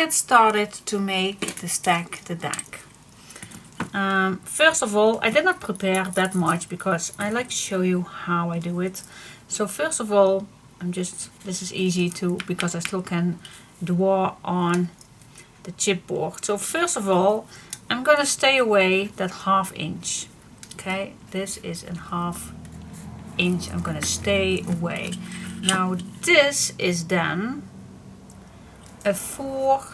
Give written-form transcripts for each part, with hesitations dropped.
get started to make the stack the deck. First of all, I did not prepare that much because I like to show you how I do it. So first of all, this is easy to, because I still can draw on the chipboard. So first of all, I'm gonna stay away that 1/2 inch. Okay, this is a 1/2 inch. I'm gonna stay away. Now this is then a 4,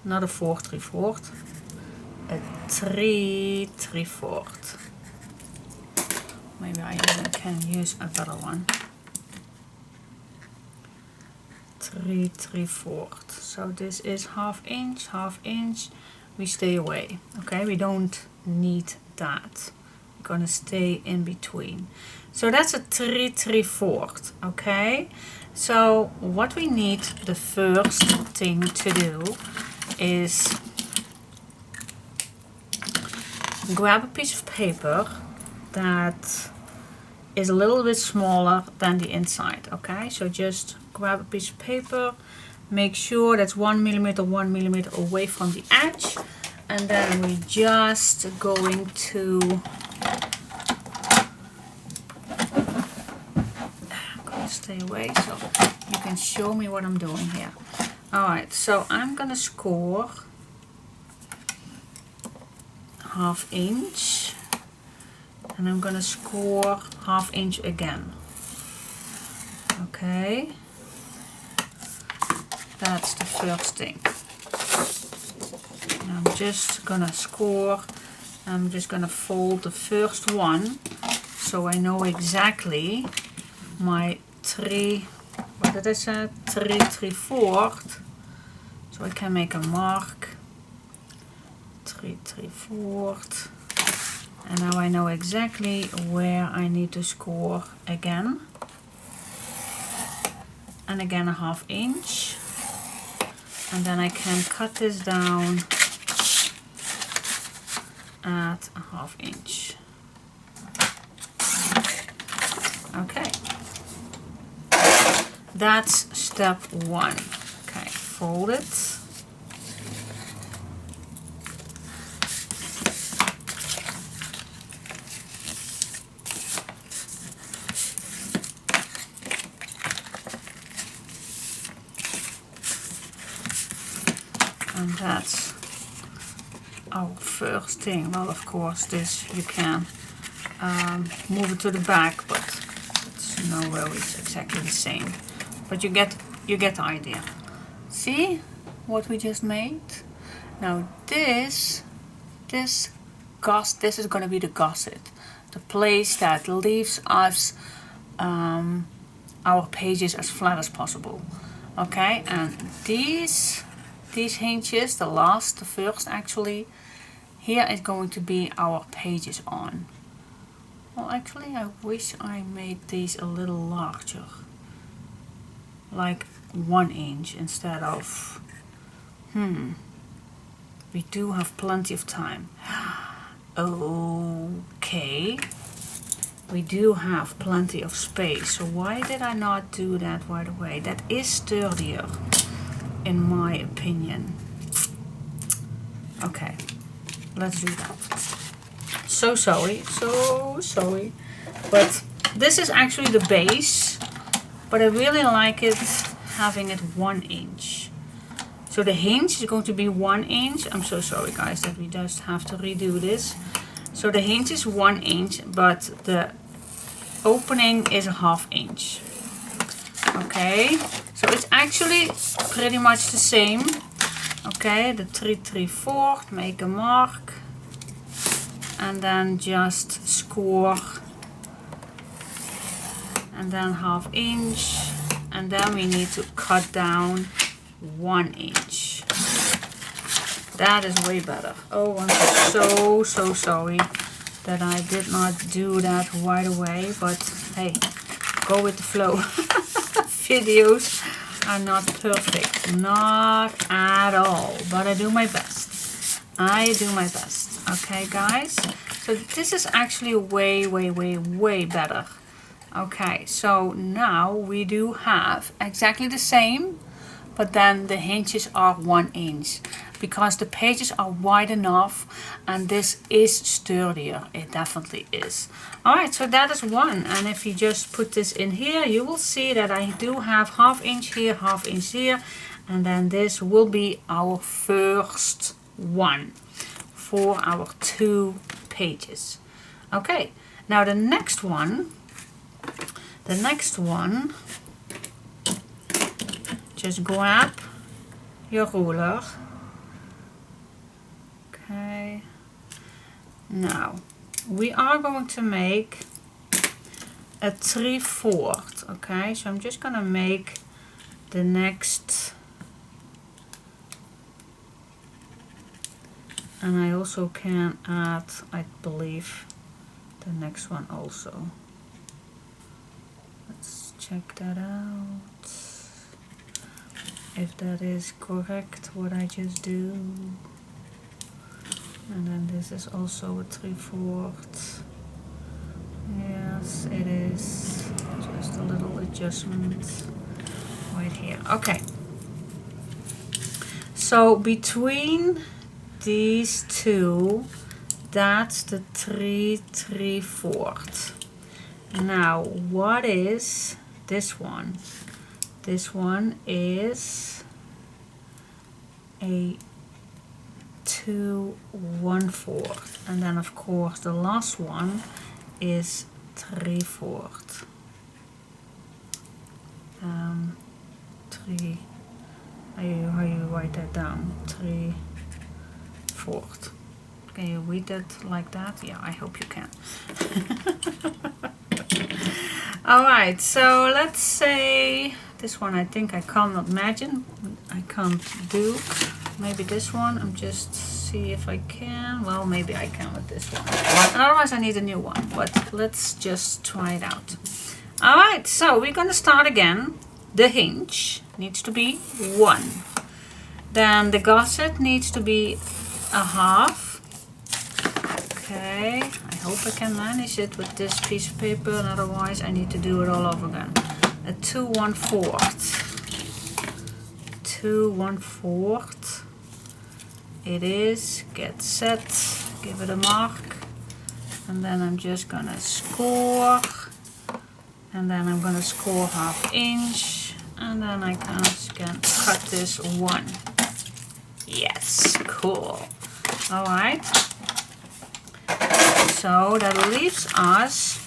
not a 4/3/4, a 3/3/4. Maybe I even can use a better one. 3/3/4. So this is 1/2 inch, 1/2 inch. We stay away. Okay, we don't need that. We're gonna stay in between. So that's a 3/3/4. Okay, so what we need, the first thing to do is grab a piece of paper that is a little bit smaller than the inside. Okay, so just grab a piece of paper, make sure that's 1 millimeter, 1 millimeter away from the edge, and then we're just going to stay away so you can show me what I'm doing here. Alright, so I'm gonna score 1/2 inch, and I'm gonna score 1/2 inch again. Okay, that's the first thing. And I'm just gonna score, I'm just gonna fold the first one so I know exactly my 3/3/4, so I can make a mark. 3/3/4, and now I know exactly where I need to score again, and again a 1/2 inch, and then I can cut this down at a 1/2 inch. Okay, that's step 1. Okay, fold it. And that's our first thing. Well, of course, this you can move it to the back, but it's no worries, exactly the same. But you get the idea. See what we just made? Now this is going to be the gusset, the place that leaves us our pages as flat as possible. Okay, and these hinges, the first actually, here is going to be our pages on. Well, actually I wish I made these a little larger, like 1 inch instead of, we do have plenty of time. Okay, we do have plenty of space, so why did I not do that right away? That is sturdier in my opinion. Okay, let's do that. So sorry, but this is actually the base, but I really like it having it 1 inch. So the hinge is going to be 1 inch. I'm so sorry guys that we just have to redo this. So the hinge is 1 inch, but the opening is a 1/2 inch. Okay, so it's actually pretty much the same. Okay, the 3/3/4, make a mark, and then just score, and then 1/2 inch, and then we need to cut down 1 inch. That is way better. Oh, I'm so sorry that I did not do that right away, but hey, go with the flow. Videos are not perfect, not at all, but I do my best. I do my best. Okay guys, so this is actually way better. Okay, so now we do have exactly the same, but then the hinges are 1 inch because the pages are wide enough and this is sturdier. It definitely is. Alright, so that is one, and if you just put this in here, you will see that I do have 1/2 inch here, 1/2 inch here, and then this will be our first one for our 2 pages. Okay, now the next one, just grab your ruler. Okay, now we are going to make a 3/4. Okay, so I'm just gonna make the next, and I also can add, I believe, the next one also. Let's check that out, if that is correct what I just do. And then this is also a 3/4. Yes, it is. Just a little adjustment right here. Okay. So between these two, that's the 3/4. Now, what is this one? This one is a 2/1/4, and then of course the last one is 3/4. 3. How you write that down? 3/4. Can you read that like that? Yeah, I hope you can. Alright, so let's say this one I think I can't imagine. I can't do. Maybe this one. I'm just see if I can. Well, maybe I can with this one. And otherwise I need a new one. But let's just try it out. Alright, so we're gonna start again. The hinge needs to be 1. Then the gusset needs to be 1/2. Okay, I hope I can manage it with this piece of paper, and otherwise I need to do it all over again. A 2/1/4. 2/1/4. It is. Get set. Give it a mark. And then I'm just gonna score. And then I'm gonna score 1/2 inch. And then I can cut this 1. Yes, cool. Alright. So that leaves us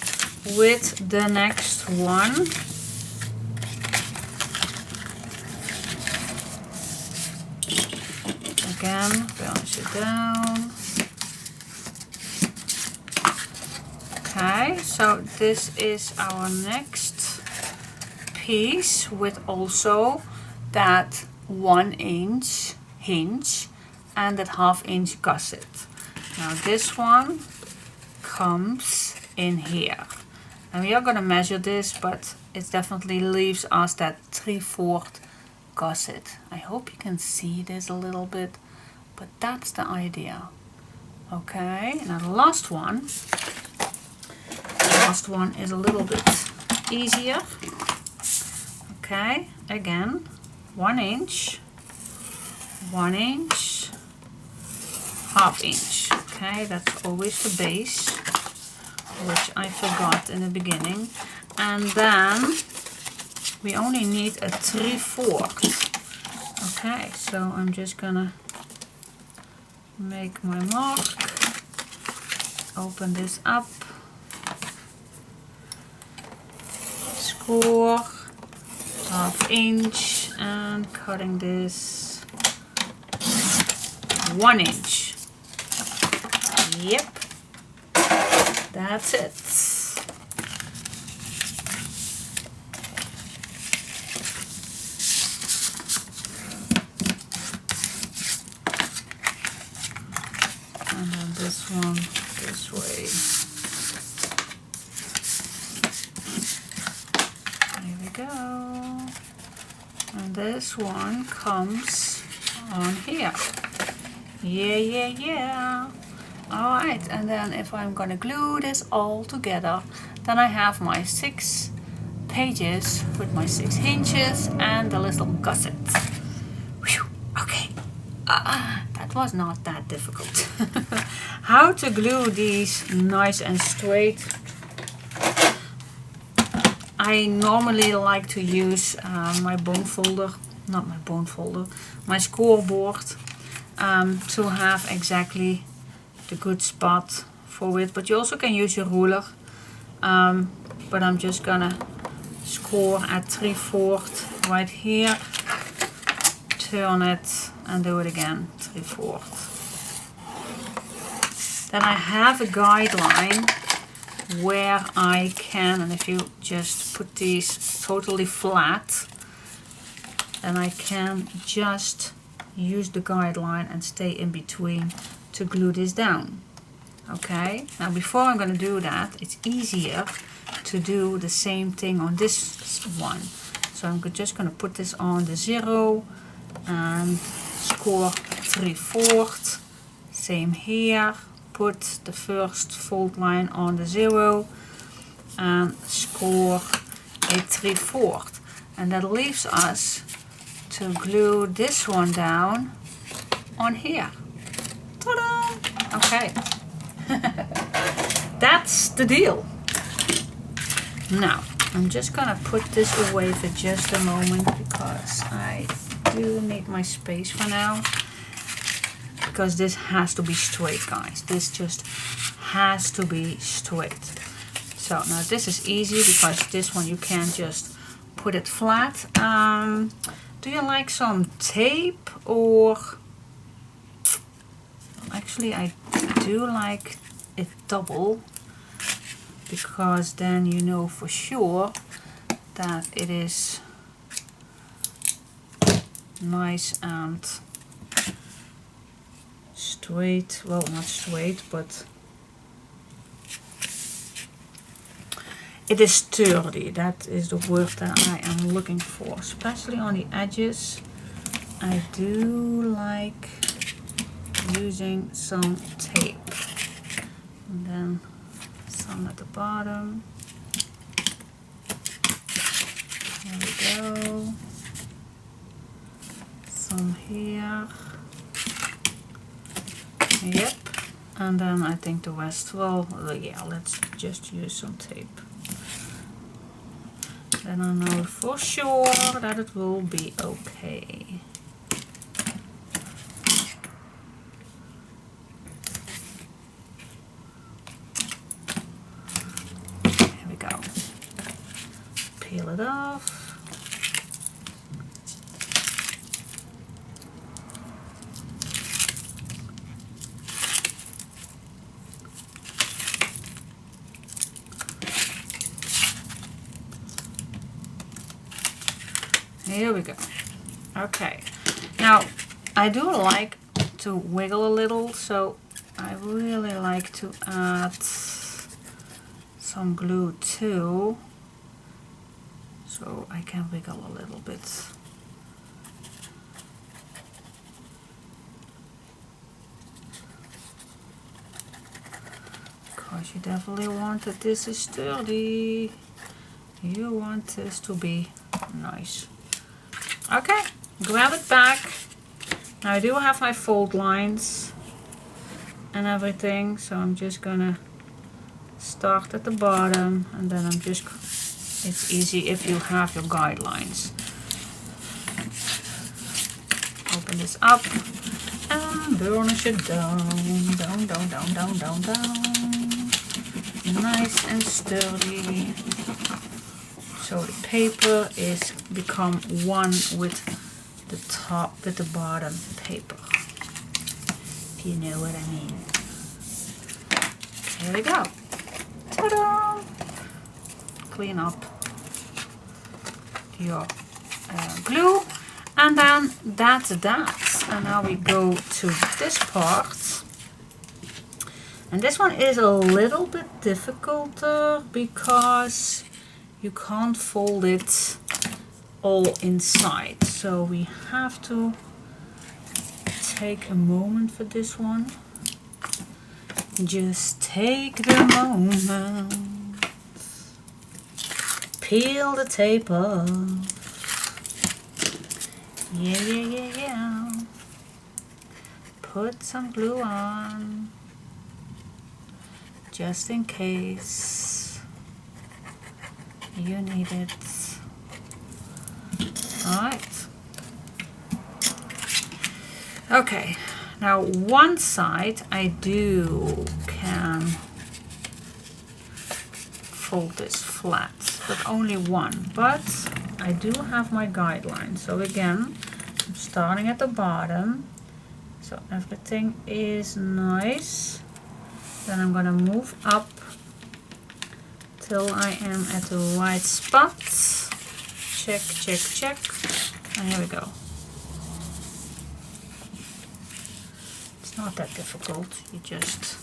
with the next one. Again, balance it down. Okay, so this is our next piece with also that 1 inch hinge and that 1/2 inch gusset. Now this one comes in here. And we are going to measure this, but it definitely leaves us that 3/4 gusset. I hope you can see this a little bit, but that's the idea. Okay, now the last one is a little bit easier. Okay, again, 1 inch, 1 inch, 1/2 inch. Okay, that's always the base, which I forgot in the beginning. And then we only need a 3/4. Okay, so I'm just gonna make my mark, open this up, score 1/2 inch, and cutting this 1 inch. Yep, that's it. And then this one this way. There we go. And this one comes on here. Yeah. Alright, and then if I'm gonna glue this all together, then I have my 6 pages with my 6 hinges and the little gusset. That was not that difficult. How to glue these nice and straight. I normally like to use my bone folder, not my bone folder, my scoreboard to have exactly the good spot for it. But you also can use your ruler. But I'm just gonna score at 3/4 right here, turn it and do it again 3/4. Then I have a guideline where I can, and if you just put these totally flat, then I can just use the guideline and stay in between to glue this down. Okay, now before I'm going to do that, it's easier to do the same thing on this one. So I'm just going to put this on the 0 and score 3/4. Same here, put the first fold line on the 0 and score a 3/4. And that leaves us to glue this one down on here. Ta-da! Okay. That's the deal. Now, I'm just gonna put this away for just a moment because I do need my space for now. Because this has to be straight, guys. This just has to be straight. So now this is easy because this one you can just put it flat. Do you like some tape or... Actually, I do like it double because then you know for sure that it is nice and straight. Well, not straight, but it is sturdy. That is the word that I am looking for, especially on the edges. I do like using some tape and then some at the bottom. There we go. Some here. Yep. And then I think the rest, well, yeah, let's just use some tape. Then I know for sure that it will be okay. Here we go. Peel it off. Here we go. Okay, now I do like to wiggle a little, so I really like to add some glue too, so I can wiggle a little bit. Because you definitely want that this is sturdy. You want this to be nice. Okay, grab it back. Now I do have my fold lines and everything, so I'm just gonna start at the bottom and then I'm just, it's easy if you have your guidelines. Open this up and burnish it down, down, down, down, down, down, down. Nice and sturdy. So the paper is become one with the top, with the bottom paper, if you know what I mean. Here we go. Ta-da! Clean up your glue, and then that's that. And now we go to this part. And this one is a little bit difficult because you can't fold it all inside, so we have to take a moment for this one. Just take the moment, peel the tape off. Yeah, yeah, yeah, yeah. put some glue on, just in case you need it. Alright. Okay, now one side I can fold this flat, but only one. But I do have my guideline. So again, I'm starting at the bottom. So everything is nice. Then I'm gonna move up till I am at the right spot. Check, check, check. And here we go. It's not that difficult. You just...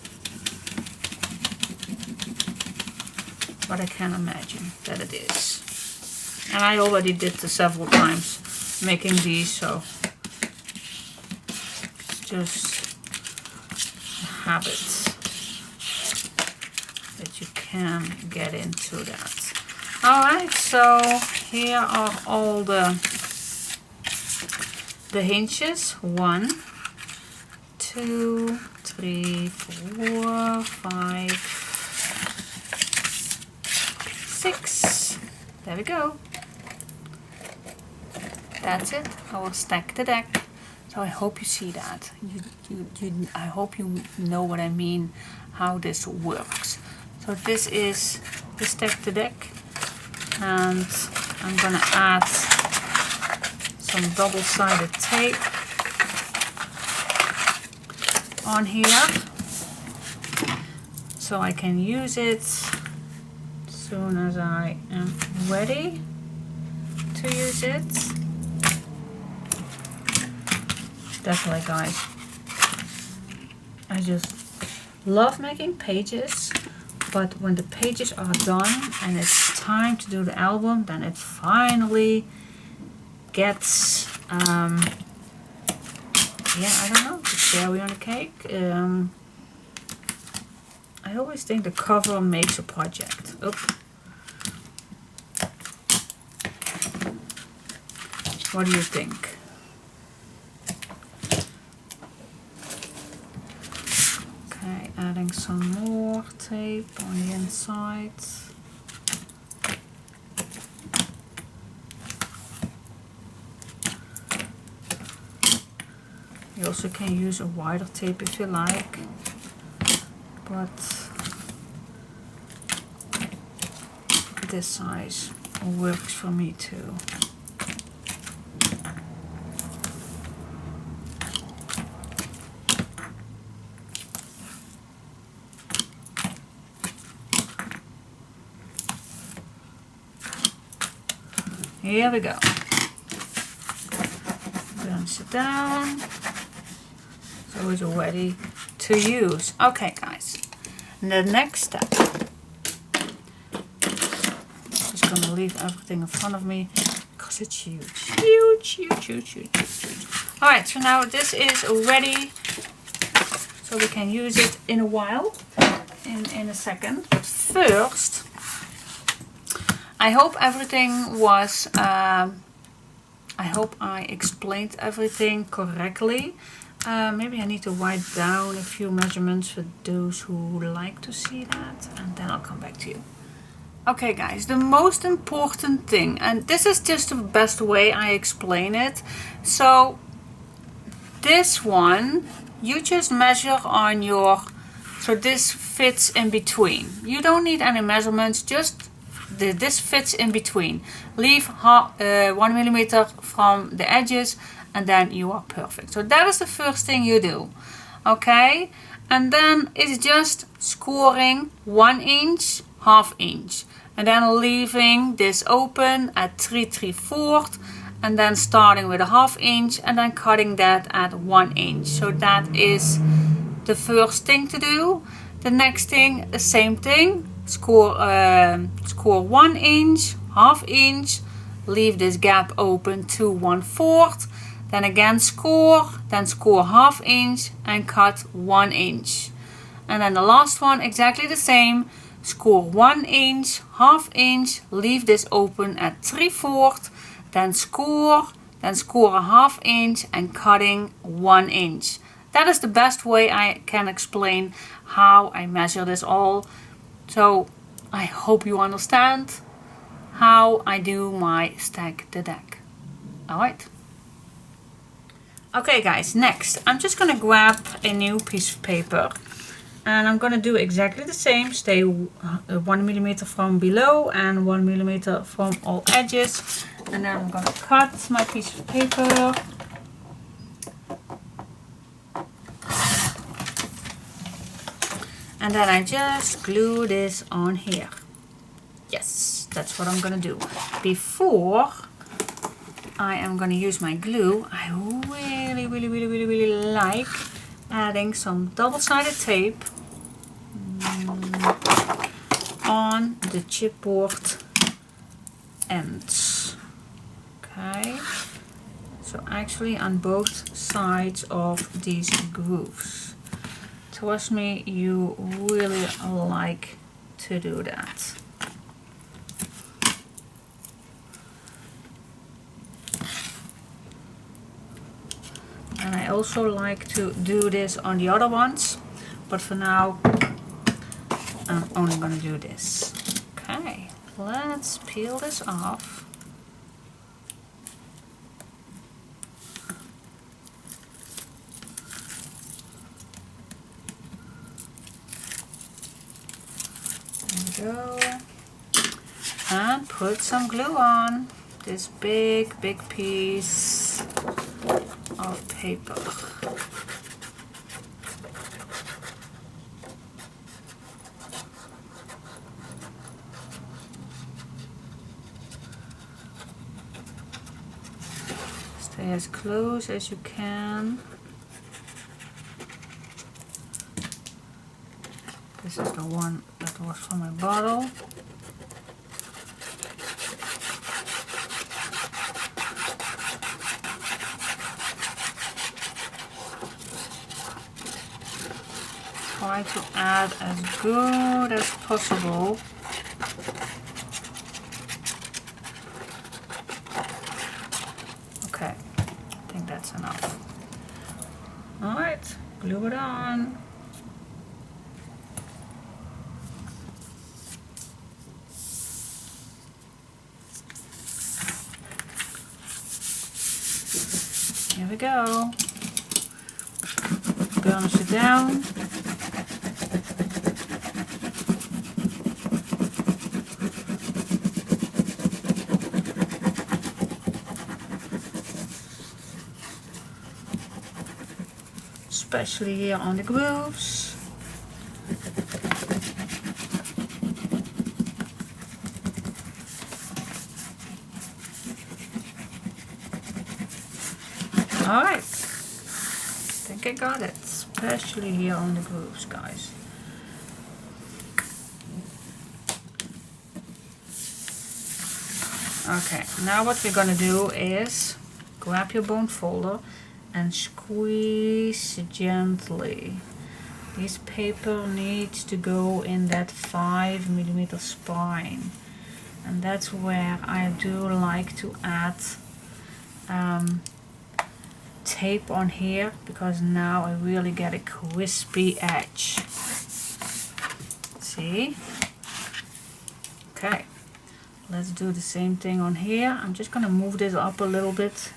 But I can imagine that it is. And I already did this several times making these, so it's just a habit that you can get into that. Alright, so here are all the hinges. 1, 2, 3, 4, 5, 6. There we go. That's it. I will stack the deck. So I hope you see that. I hope you know what I mean, how this works. So this is the stack the deck, and I'm gonna add some double-sided tape on here so I can use it as soon as I am ready to use it. Definitely, guys, I just love making pages, but when the pages are done and it's time to do the album, then it finally gets yeah, I don't know, the cherry on the cake. I always think the cover makes a project. Oop. What do you think? Okay, adding some more tape on the inside. You also can use a wider tape if you like, but this size works for me too. Here we go. Punch it down. So it's ready to use. Okay, guys. The next step. Just gonna leave everything in front of me because it's huge. Huge, huge, huge, huge, huge. Alright, so now this is ready. So we can use it in a while. In a second. But first, I hope everything was, I hope I explained everything correctly. Maybe I need to write down a few measurements for those who like to see that, and then I'll come back to you. Okay, guys, the most important thing, and this is just the best way I explain it. So this one, you just measure on your, so this fits in between. You don't need any measurements, just this fits in between. Leave 1 millimeter from the edges, and then you are perfect. So that is the first thing you do. Okay, and then it's just scoring 1 inch, ½ inch, and then leaving this open at 3 3/4, and then starting with a ½ inch and then cutting that at 1 inch. So that is the first thing to do. The next thing, the same thing. Score 1 inch, ½ inch, leave this gap open to 1/4, then again score, then score ½ inch and cut 1 inch. And then the last one exactly the same, score 1 inch, ½ inch, leave this open at 3/4, then score a ½ inch and cutting 1 inch. that is the best way I can explain how I measure this all. So I hope you understand how I do my stack the deck. Alright. Okay guys, next I'm just gonna grab a new piece of paper and I'm gonna do exactly the same. Stay 1 millimeter from below and 1 millimeter from all edges, and then I'm gonna cut my piece of paper. And then I just glue this on here. Yes, that's what I'm gonna do. Before I am gonna use my glue, I really like adding some double-sided tape on the chipboard ends. Okay, so actually on both sides of these grooves. Trust me, you really like to do that. And I also like to do this on the other ones, but for now I'm only going to do this. Okay, let's peel this off. There we go. And put some glue on this big piece of paper. Stay as close as you can. This is the one that was from my bottle. Try to add as good as possible. Okay, I think that's enough. Alright, glue it on. Here we go. Burnish it down. Especially here on the grooves. Alright, I think I got it, especially here on the grooves, guys. Okay, now what we're gonna do is grab your bone folder and squeeze gently. This paper needs to go in that 5 millimeter spine, and that's where I do like to add tape on here, because now I really get a crispy edge. See? Okay, let's do the same thing on here. I'm just gonna move this up a little bit.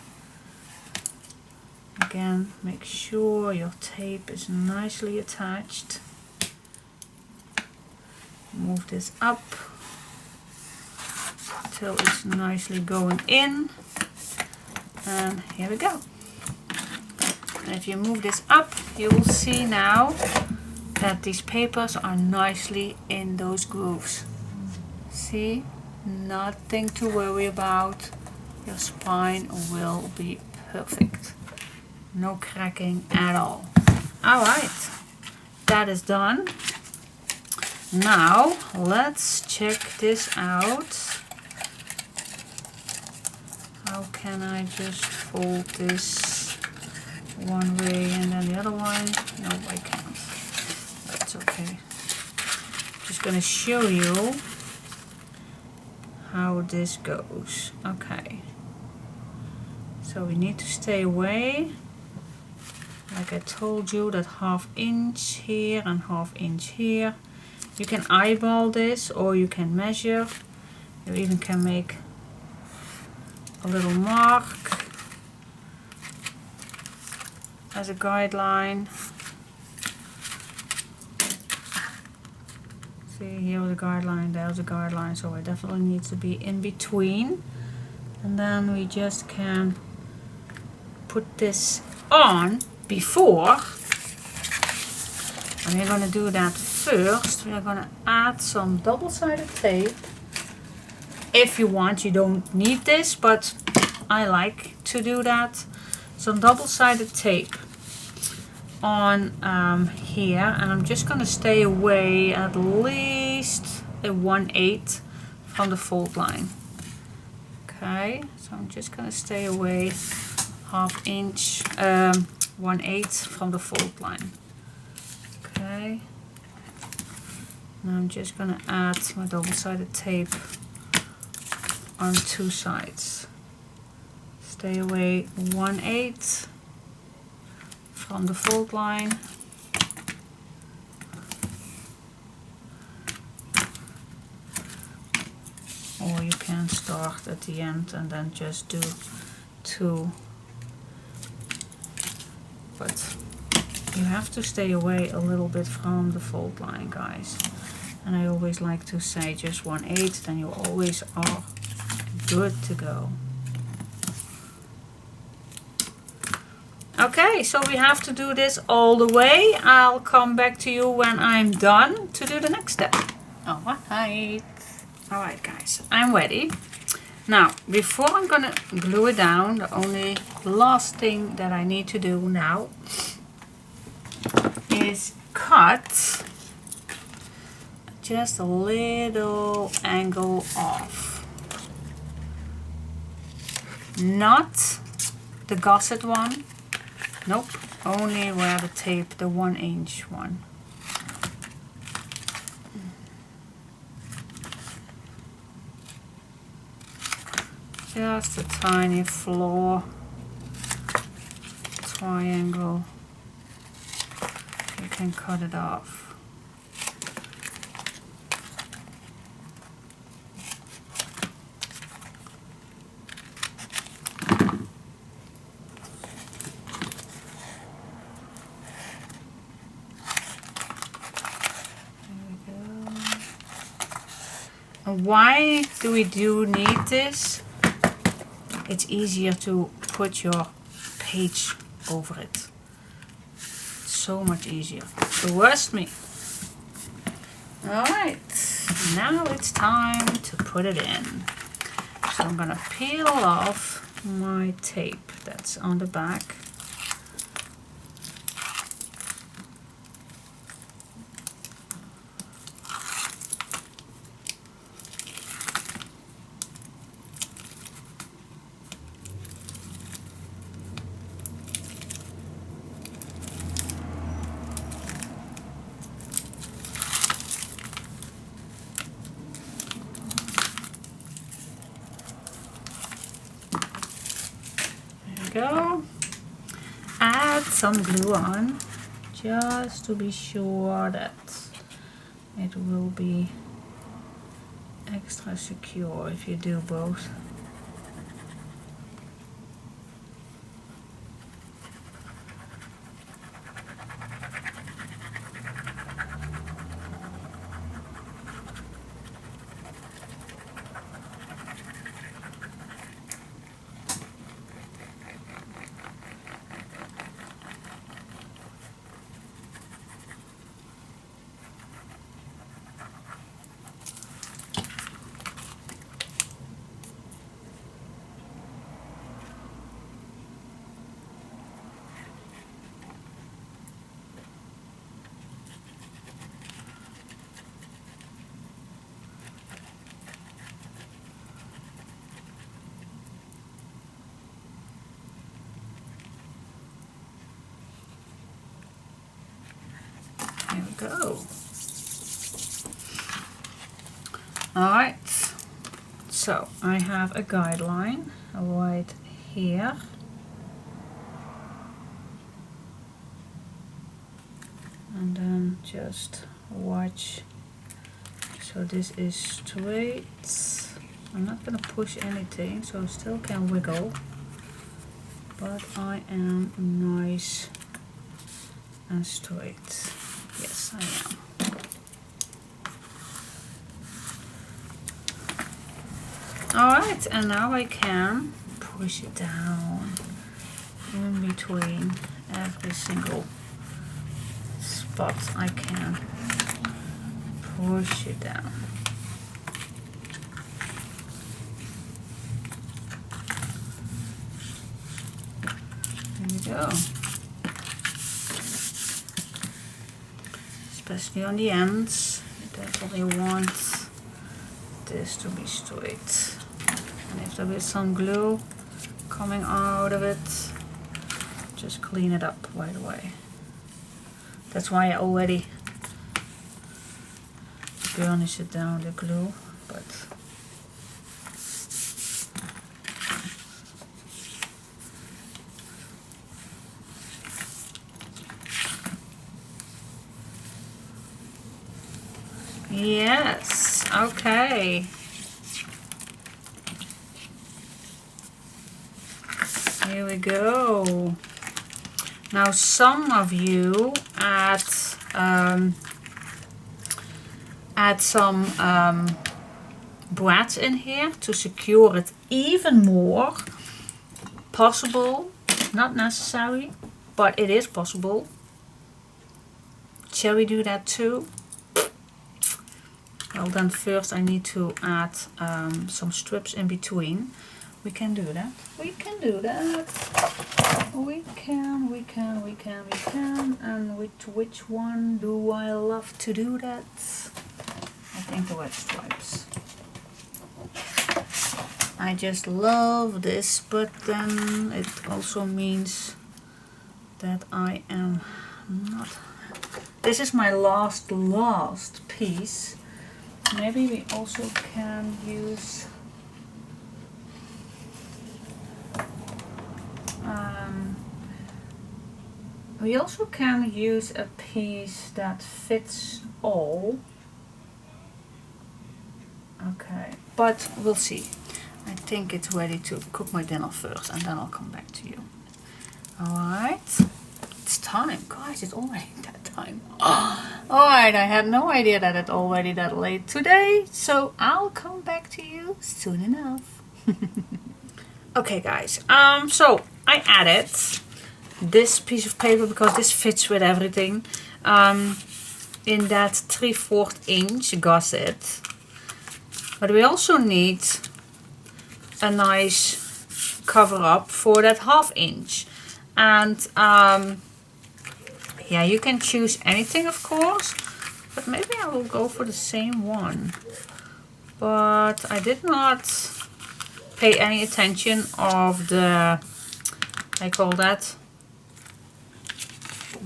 Again, make sure your tape is nicely attached. Move this up till it's nicely going in. And here we go. And if you move this up, you will see now that these papers are nicely in those grooves. See? Nothing to worry about. Your spine will be perfect. No cracking at all. Alright, that is done. Now let's check this out. How can I just fold this one way and then the other one? No, I can't. That's okay. Just gonna show you how this goes. Okay. So we need to stay away. like I told you, that 1/2 inch here and 1/2 inch here. You can eyeball this or you can measure. You even can make a little mark as a guideline. See, here was a guideline, there's a guideline, so it definitely needs to be in between. And then we just can put this on before. And we're going to do that first. We're going to add some double-sided tape. If you want, you don't need this, but I like to do that. Some double-sided tape on here, and I'm just going to stay away at least a 1/8 from the fold line. Okay, so I'm just going to stay away 1/2 inch, 1/8 from the fold line. Okay, now I'm just going to add my double-sided tape on 2 sides. Stay away 1/8 from the fold line. Or you can start at the end and then just do 2. But you have to stay away a little bit from the fold line, guys. And I always like to say just 1/8, then you always are good to go. Okay, so we have to do this all the way. I'll come back to you when I'm done to do the next step. Alright. Alright guys, I'm ready. Now, before I'm gonna glue it down, the only last thing that I need to do now is cut just a little angle off. Not the gusset one. Nope, only where the tape, the 1 inch one. Just a tiny Fleur triangle. You can cut it off. Why do we need this? It's easier to put your page over it. So much easier. Trust me. Alright, now it's time to put it in. So I'm gonna peel off my tape that's on the back. Go. Add some glue on just to be sure that it will be extra secure if you do both. There we go. Alright, so I have a guideline right here. and then just watch. So this is straight. I'm not gonna push anything, so it still can wiggle, but I am nice and straight. Yes, I am. Alright, and now I can push it down in between every single spot. I can push it down. There we go. Especially on the ends, you definitely want this to be straight. And if there is some glue coming out of it, just clean it up right away. That's why I already burnish it down, the glue, but yes, okay. Here we go. Now some of you add some bread in here to secure it even more. Possible, not necessary, but it is possible. Shall we do that too? Well, then first I need to add some strips in between. We can do that. We can do that. We can. And which one do I love to do that? I think the red stripes. I just love this, but then it also means that I am not. This is my last piece. Maybe we also can use we also can use a piece that fits all. Okay, but we'll see. I think it's ready to cook my dinner first, and then I'll come back to you. Alright, it's time. Guys, it's already that time. Alright, I had no idea that it's already that late today, so I'll come back to you soon enough. Okay guys, so I added this piece of paper because this fits with everything, in that 3/4 inch gusset. But we also need a nice cover up for that 1/2 inch. And yeah, you can choose anything of course, but maybe I will go for the same one. But I did not pay any attention of the, I call that,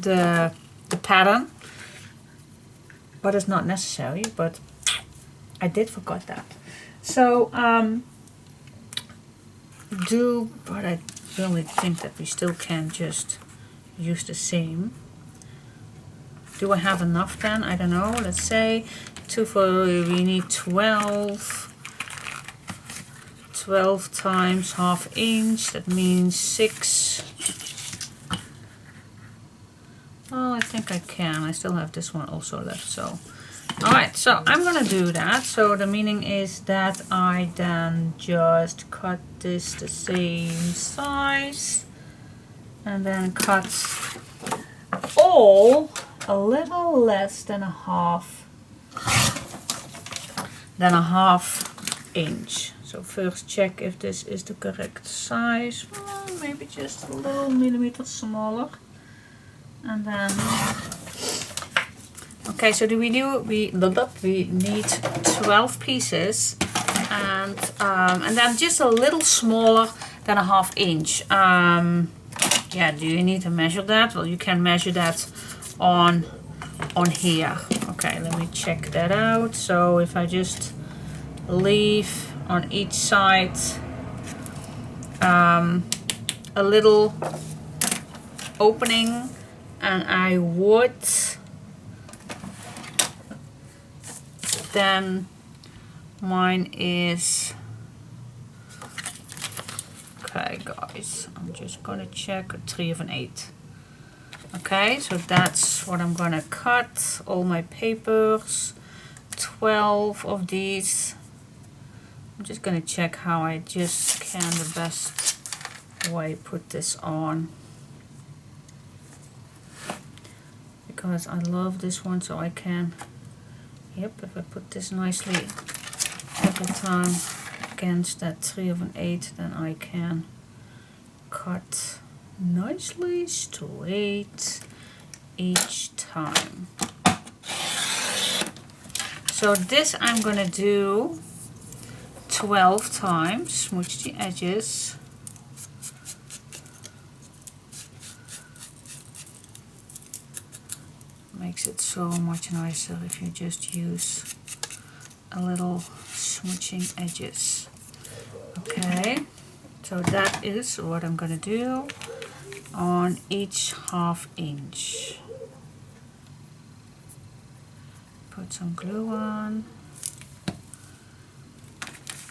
the pattern, but it's not necessary, but I did forget that. So but I really think that we still can just use the same. Do I have enough then? I don't know. Let's say we need 12 times 1/2 inch. That means 6. Well, I think I can. I still have this one also left. So, alright, so I'm gonna do that. So the meaning is that I then just cut this the same size and then cut all a little less than a half inch. So first check if this is the correct size. Well, maybe just a little millimeter smaller. And then, okay, so we need 12 pieces, and then just a little smaller than a 1/2 inch. Yeah, do you need to measure that? Well, you can measure that on here. Okay, let me check that out. So if I just leave on each side a little opening, and I would then mine is, okay guys, I'm just gonna check, a 3 of an 8. Okay, so that's what I'm gonna cut, all my papers, 12 of these. I'm just gonna check how I just can the best way put this on, because I love this one, so I can, yep, if I put this nicely every time against that 3 of an 8, then I can cut nicely straight each time. So this I'm gonna do 12 times, smooch the edges. Makes it so much nicer if you just use a little smooching edges. Okay, so that is what I'm gonna do on each 1/2 inch. Put some glue on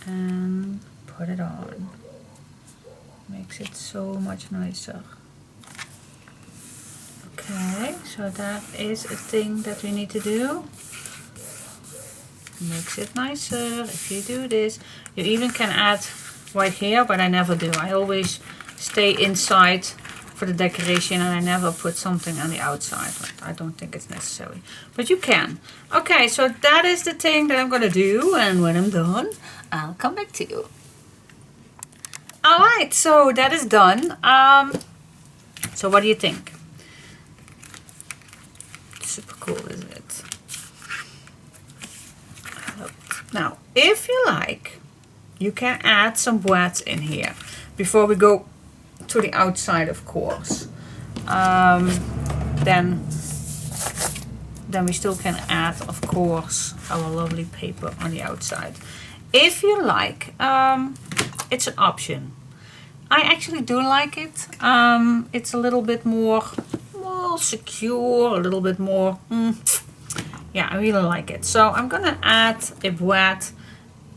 and put it on. Makes it so much nicer. Okay, so that is a thing that we need to do. Makes it nicer if you do this. You even can add right here, but I never do. I always stay inside for the decoration and I never put something on the outside. I don't think it's necessary, but you can. Okay, so that is the thing that I'm gonna do, and when I'm done, I'll come back to you. Alright, so that is done. So what do you think? Super cool, isn't it? Now, if you like, you can add some boîtes in here before we go to the outside, of course. Then we still can add, of course, our lovely paper on the outside. If you like, it's an option. I actually do like it. It's a little bit more secure, a little bit more, yeah, I really like it. So I'm gonna add a boîte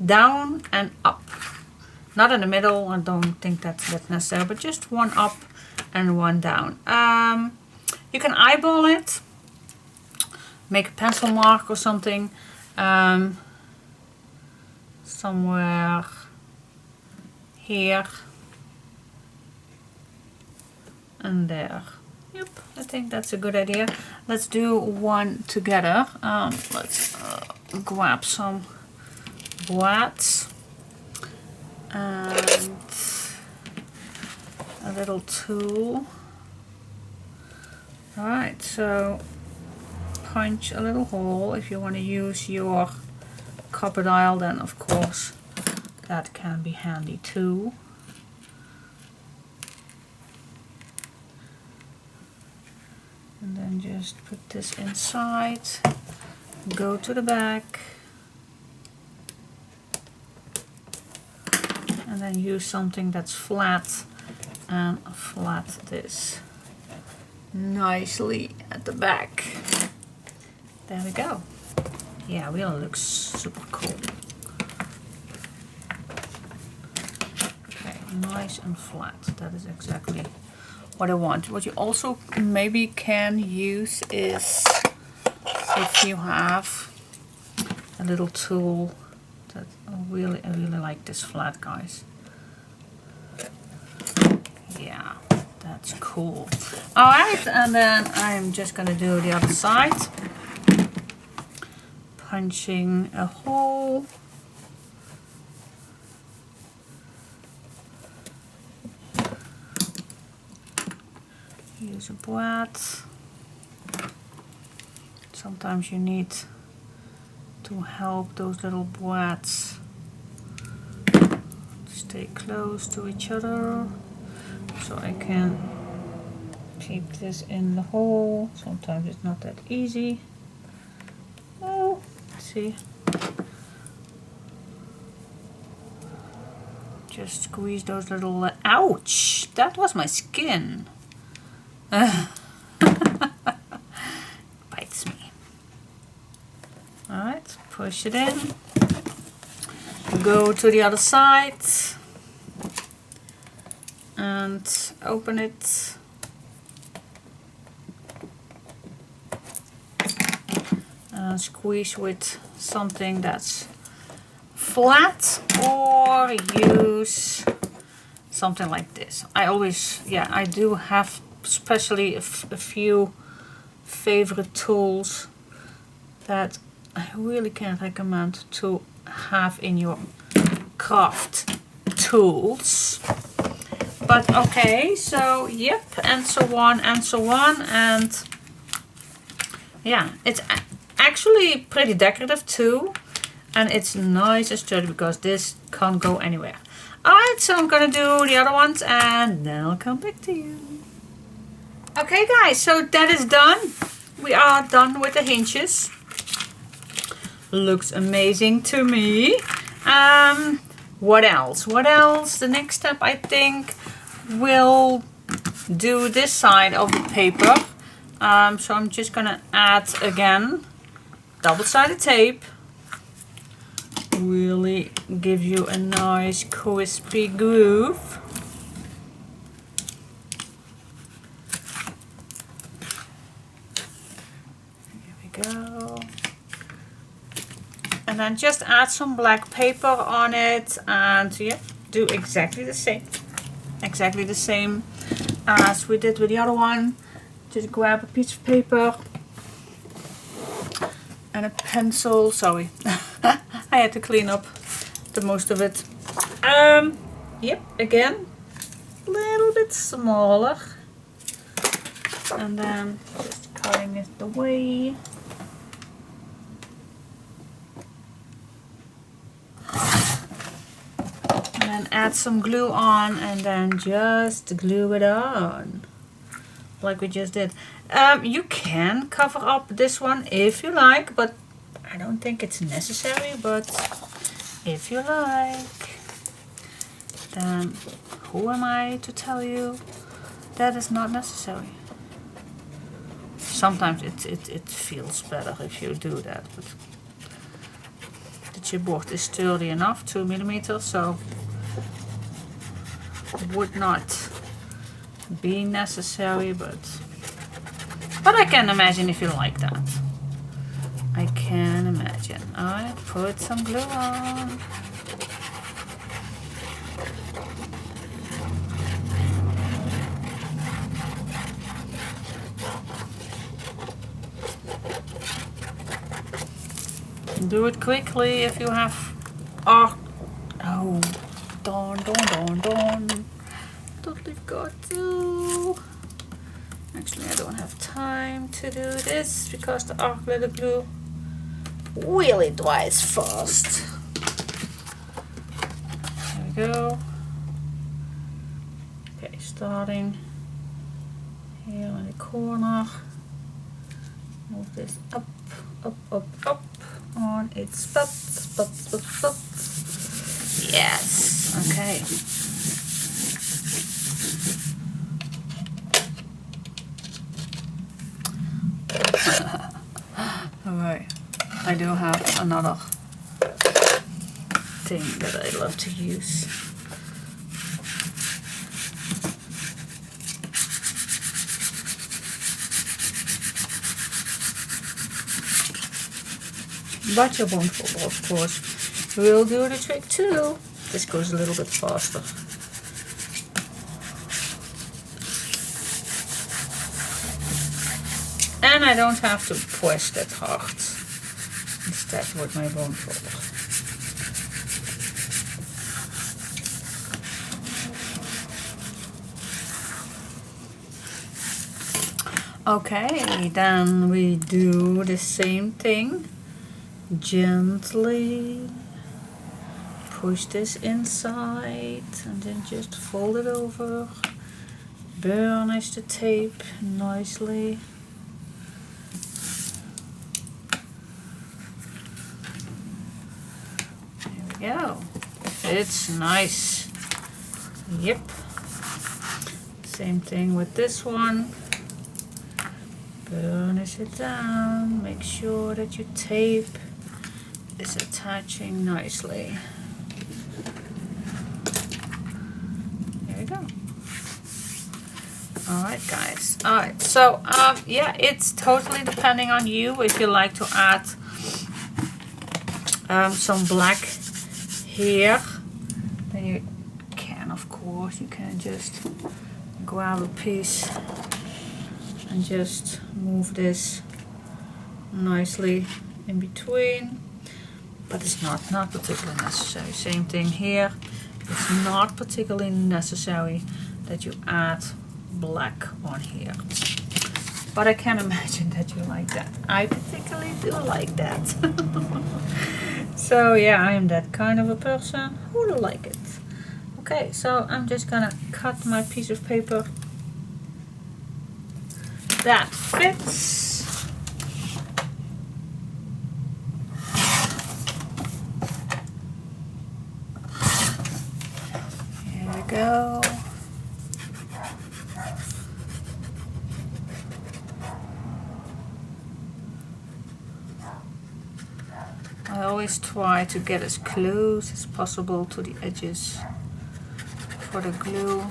down and up. Not in the middle, I don't think that's necessary, but just one up and one down. You can eyeball it, make a pencil mark or something, somewhere here and there. Yep, I think that's a good idea. Let's do one together. Let's grab some boîtes and a little tool. Alright, so punch a little hole. If you want to use your copper dial, then of course that can be handy too. And then just put this inside, go to the back, and then use something that's flat and flat this nicely at the back. There we go. Yeah, it really looks super cool. Okay, nice and flat. That is exactly what I want. What you also maybe can use is if you have a little tool that I really like this flat, guys. Yeah, that's cool. Alright, and then I'm just gonna do the other side. Punching a hole. Use a boîte. Sometimes you need to help those little boîtes stay close to each other, so I can keep this in the hole. Sometimes it's not that easy. Oh, see, just squeeze those little ouch, that was my skin. Bites me. Alright, push push it in. Go to the other side and open it. Squeeze with something that's flat, or use something like this. I always, yeah, I do have especially a few favorite tools that I really can recommend to have in your craft tools. But okay, so yep, and so on and so on, and yeah, it's actually pretty decorative too, and it's nice and sturdy because this can't go anywhere. Alright, so I'm gonna do the other ones and then I'll come back to you. Okay guys, so that is done. We are done with the hinges. Looks amazing to me. What else? What else? The next step, I think, we'll do this side of the paper. So I'm just gonna add again double-sided tape. Really give you a nice crispy groove. Here we go. And then just add some black paper on it, and yeah, do exactly the same. Exactly the same as we did with the other one. Just grab a piece of paper and a pencil. Sorry, I had to clean up the most of it. Yep, again, a little bit smaller. And then just cutting it away. And then add some glue on, and then just glue it on. Like we just did. You can cover up this one if you like, but I don't think it's necessary. But if you like, then who am I to tell you that is not necessary? Sometimes it feels better if you do that, but the chipboard is sturdy enough, 2 millimeters, so it would not be necessary, but I can imagine if you like that. I can imagine. I put some glue on. Do it quickly if you have. Oh, darn. Totally got to. Actually, I don't have time to do this because the arc glitter glue really dries fast. There we go. Okay, starting here in the corner. Move this up on its spot. Yes, okay. Alright, I do have another thing that I love to use. But your bone folder, of course, will do the trick too. This goes a little bit faster. And I don't have to press that hard instead with my bone folder. Okay, then we do the same thing. Gently push this inside and then just fold it over. Burnish the tape nicely. There we go. It's nice. Yep. Same thing with this one. Burnish it down. Make sure that your tape is attaching nicely. There we go. Alright guys, alright, so yeah, it's totally depending on you if you like to add some black here, then you can, of course, you can just grab a piece and just move this nicely in between, but it's not particularly necessary. Same thing here, it's not particularly necessary that you add black on here, but I can imagine that you like that. I particularly do like that. So yeah, I am that kind of a person who will like it. Okay, so I'm just gonna cut my piece of paper that fits. Here we go. I always try to get as close as possible to the edges for the glue. I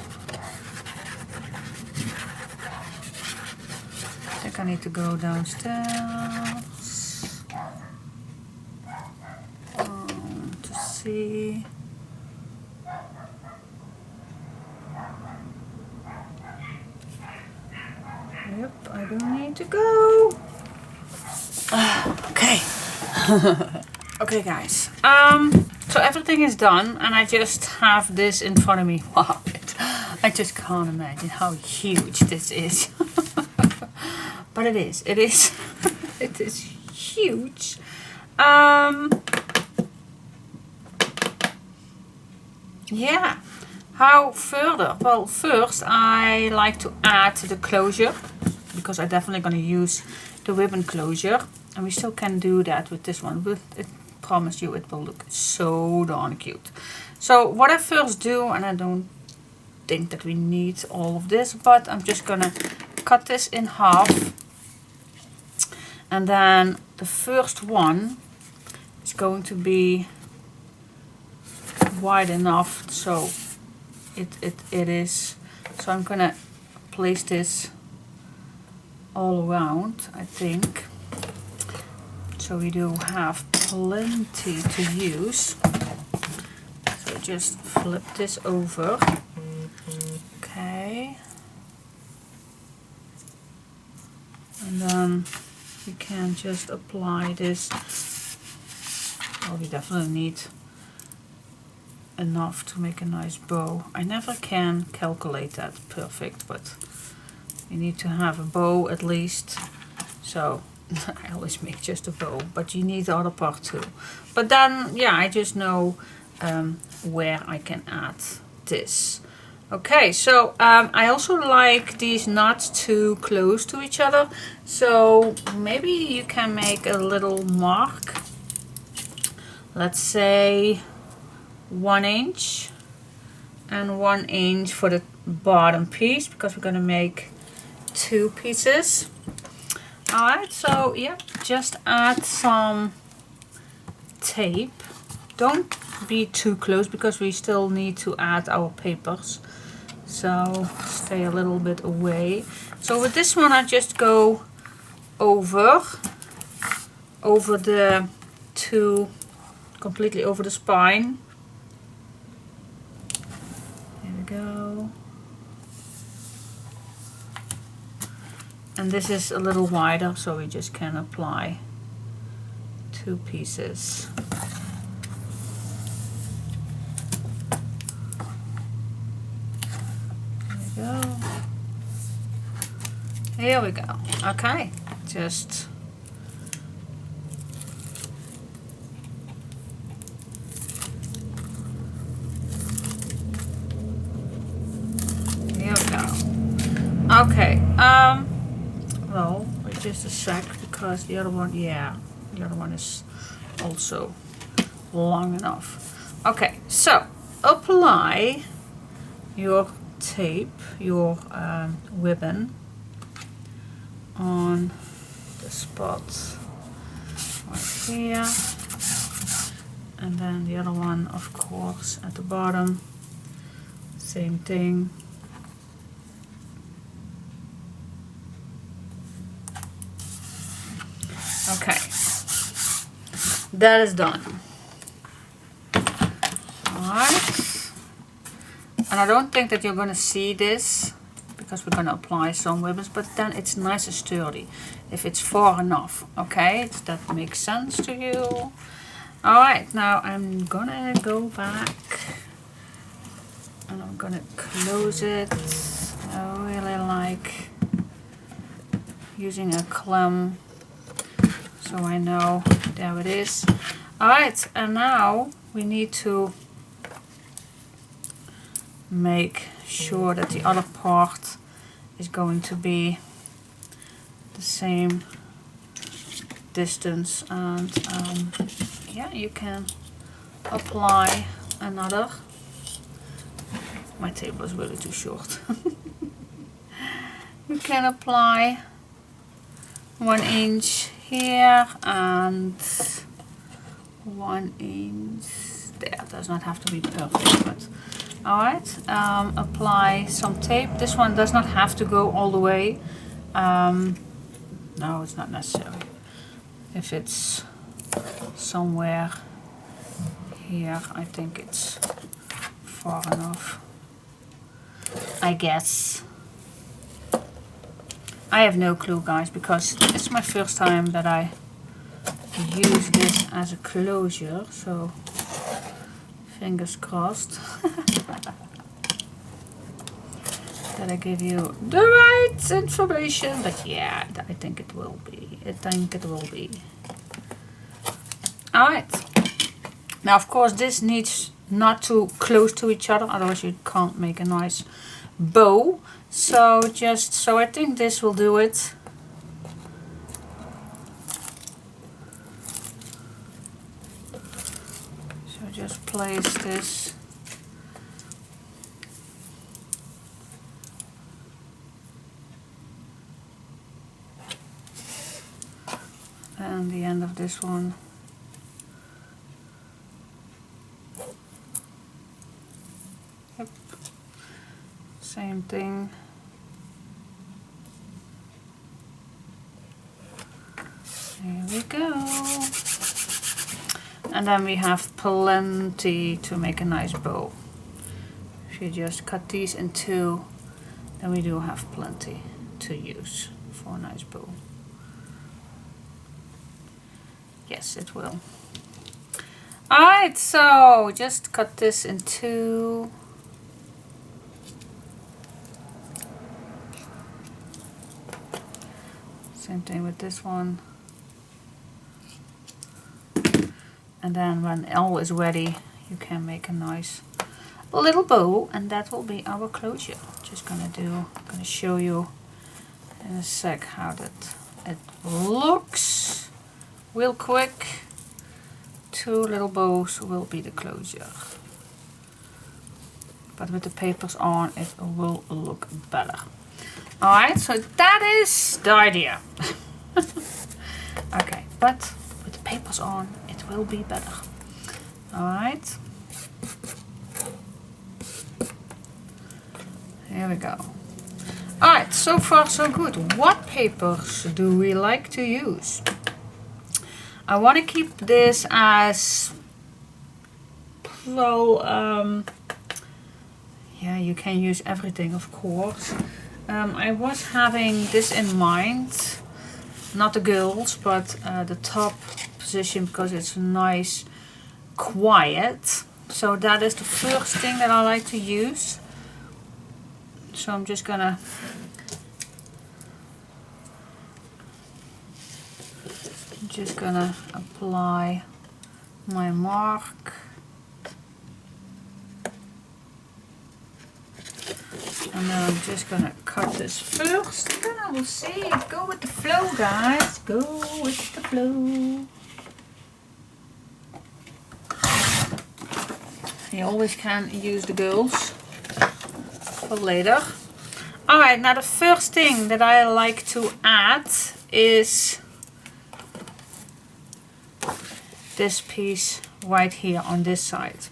think I need to go downstairs to see. Yep, I don't need to go. Okay. Okay guys, so everything is done and I just have this in front of me. Wow, I just can't imagine how huge this is. But it is it is huge. Yeah, how further? Well, first I like to add the closure, because I'm definitely going to use the ribbon closure, and we still can do that with this one, but I promise you it will look so darn cute. So what I first do, and I don't think that we need all of this, but I'm just gonna cut this in half, and then the first one is going to be wide enough so it is. So I'm gonna place this all around, I think, so we do have plenty to use. So just flip this over. Okay, and then we can just apply this. Well, we definitely need enough to make a nice bow. I never can calculate that perfect, but you need to have a bow at least. So I always make just a bow, but you need the other part too. But then, yeah, I just know where I can add this. Okay, so I also like these not too close to each other, so maybe you can make a little mark. Let's say 1 inch and 1 inch for the bottom piece, because we're gonna make 2 pieces. Alright, so yeah, just add some tape. Don't be too close because we still need to add our papers. So stay a little bit away. So with this one I just go over the two, completely over the spine. There we go. And this is a little wider, so we just can apply 2 pieces. There we go. Here we go. Okay, just here we go. Okay, well, wait just a sec, because the other one, yeah, the other one is also long enough. Okay, so apply your tape, your ribbon on the spot right here. And then the other one, of course, at the bottom. Same thing. Okay, that is done. Alright. And I don't think that you're going to see this because we're going to apply some ribbons, but then it's nice and sturdy if it's far enough. Okay, does that make sense to you? Alright, now I'm gonna go back and I'm gonna close it. I really like using a clamp so I know there it is. Alright, and now we need to make sure that the other part is going to be the same distance, and yeah, you can apply another. My table is really too short. You can apply 1 inch here and 1 inch there. Does not have to be perfect, but alright. Apply some tape. This one does not have to go all the way. No, it's not necessary. If it's somewhere here, I think it's far enough, I guess. I have no clue, guys, because it's my first time that I use this as a closure, so fingers crossed that I give you the right information. But yeah, I think it will be. I think it will be. Alright. Now, of course, this needs not too close to each other, otherwise you can't make a nice bow. So I think this will do it. So just place this and the end of this one. Yep. Same thing. There we go. And then we have plenty to make a nice bow. If you just cut these in two, then we do have plenty to use for a nice bow. Yes, it will. Alright, so just cut this in two. Same thing with this one. And then when all is ready, you can make a nice little bow, and that will be our closure. Just gonna show you in a sec how that it looks. Real quick. 2 little bows will be the closure. But with the papers on, it will look better. Alright, so that is the idea. Okay, but with the papers on, it will be better. Alright. Here we go. Alright, so far so good. What papers do we like to use? I want to keep this as well, yeah, you can use everything, of course. I was having this in mind, not the girls, but the top position, because it's nice, quiet. So that is the first thing that I like to use. So I'm just gonna apply my mark. And then I'm just gonna cut this first, and then I will see. Go with the flow, guys. Go with the flow. You always can use the girls for later. Alright, now the first thing that I like to add is this piece right here on this side.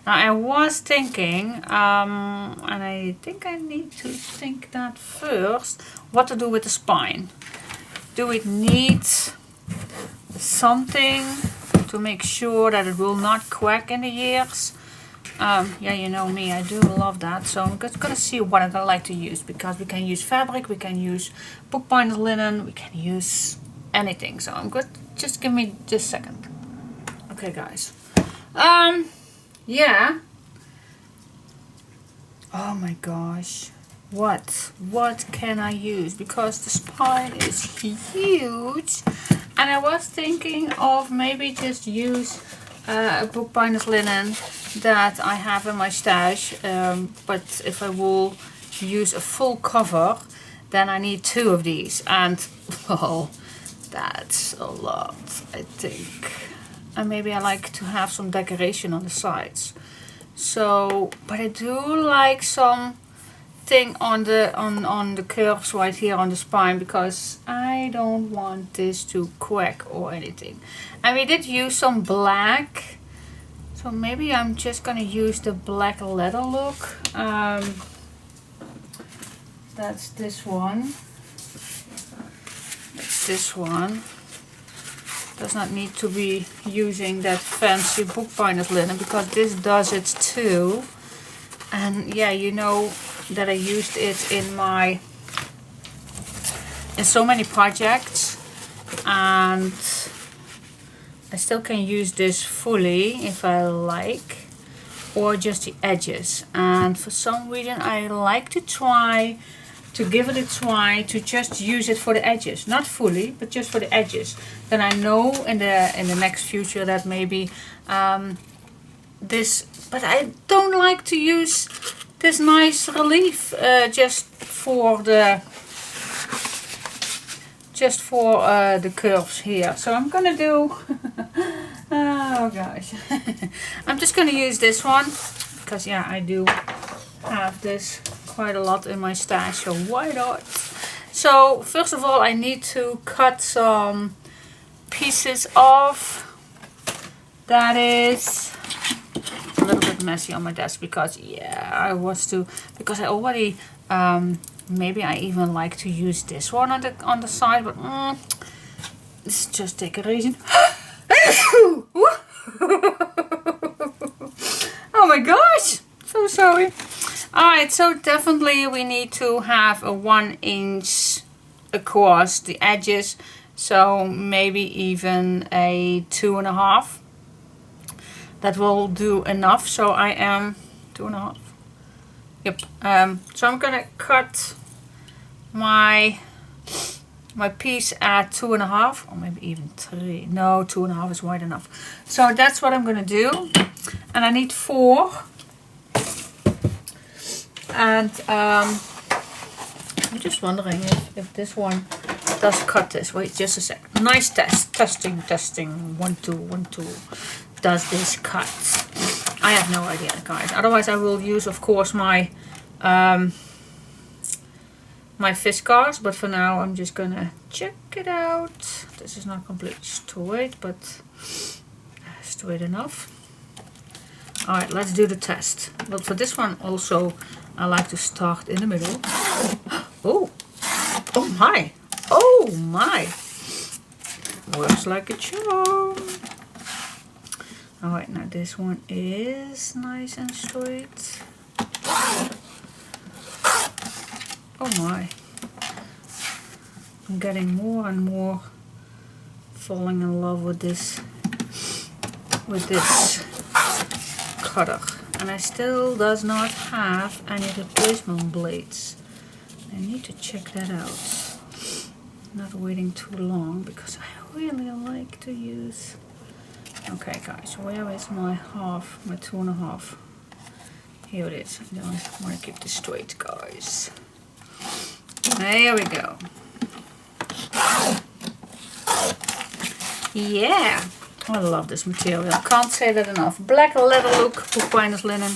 Now I was thinking, and I think I need to think that first, what to do with the spine. Do we need something to make sure that it will not crack in the years? Yeah, you know me, I do love that. So I'm just gonna see what I'm gonna like to use, because we can use fabric, we can use bookbinder linen, we can use anything. So I'm good. Just give me just a second. Okay, guys. Yeah. Oh my gosh. What can I use? Because the spine is huge. And I was thinking of maybe just use a bookbinder's linen that I have in my stash. But if I will use a full cover, then I need 2 of these. And, well, that's a lot, I think. And maybe I like to have some decoration on the sides. So, but I do like some thing on the curves right here on the spine, because I don't want this to crack or anything. And we did use some black, so maybe I'm just gonna use the black leather look. That's this one. It's this one. Does not need to be using that fancy bookbinder's linen, because this does it too. And yeah, you know that I used it in so many projects, and I still can use this fully if I like, or just the edges. And for some reason I like to try to give it a try to just use it for the edges, not fully, but just for the edges. Then I know in the next future that maybe this, but I don't like to use this nice relief just for the curves here. So I'm gonna do oh gosh I'm just gonna use this one, because yeah, I do have this quite a lot in my stash, so why not? So first of all, I need to cut some pieces off. That is a little bit messy on my desk, because yeah, I already maybe I even like to use this one on the side, but this is just decoration. Oh my gosh, so sorry. Alright, so definitely we need to have a 1 inch across the edges, so maybe even a 2.5. That will do enough. So I am 2.5. Yep. So I'm gonna cut my piece at 2.5, or maybe even 3. No, 2.5 is wide enough. So that's what I'm gonna do, and I need 4. And I'm just wondering if this one does cut this. Wait, just a sec. Nice test. Testing. 1, 2, 1, 2. Does this cut? I have no idea, guys. Otherwise, I will use, of course, my my Fiskars. But for now, I'm just gonna check it out. This is not completely straight, but straight enough. All right, let's do the test. But for this one, also, I like to start in the middle. Oh, oh my, oh my! Works like a charm. Alright, now this one is nice and straight. Oh my. I'm getting more and more falling in love with this cutter. And I still does not have any replacement blades. I need to check that out. Not waiting too long, because I really like to use. Okay, guys, where is my half, my 2.5? Here it is. I don't want to keep this straight, guys. There we go. Yeah, I love this material. Can't say that enough. Black leather look, bookbinder's linen.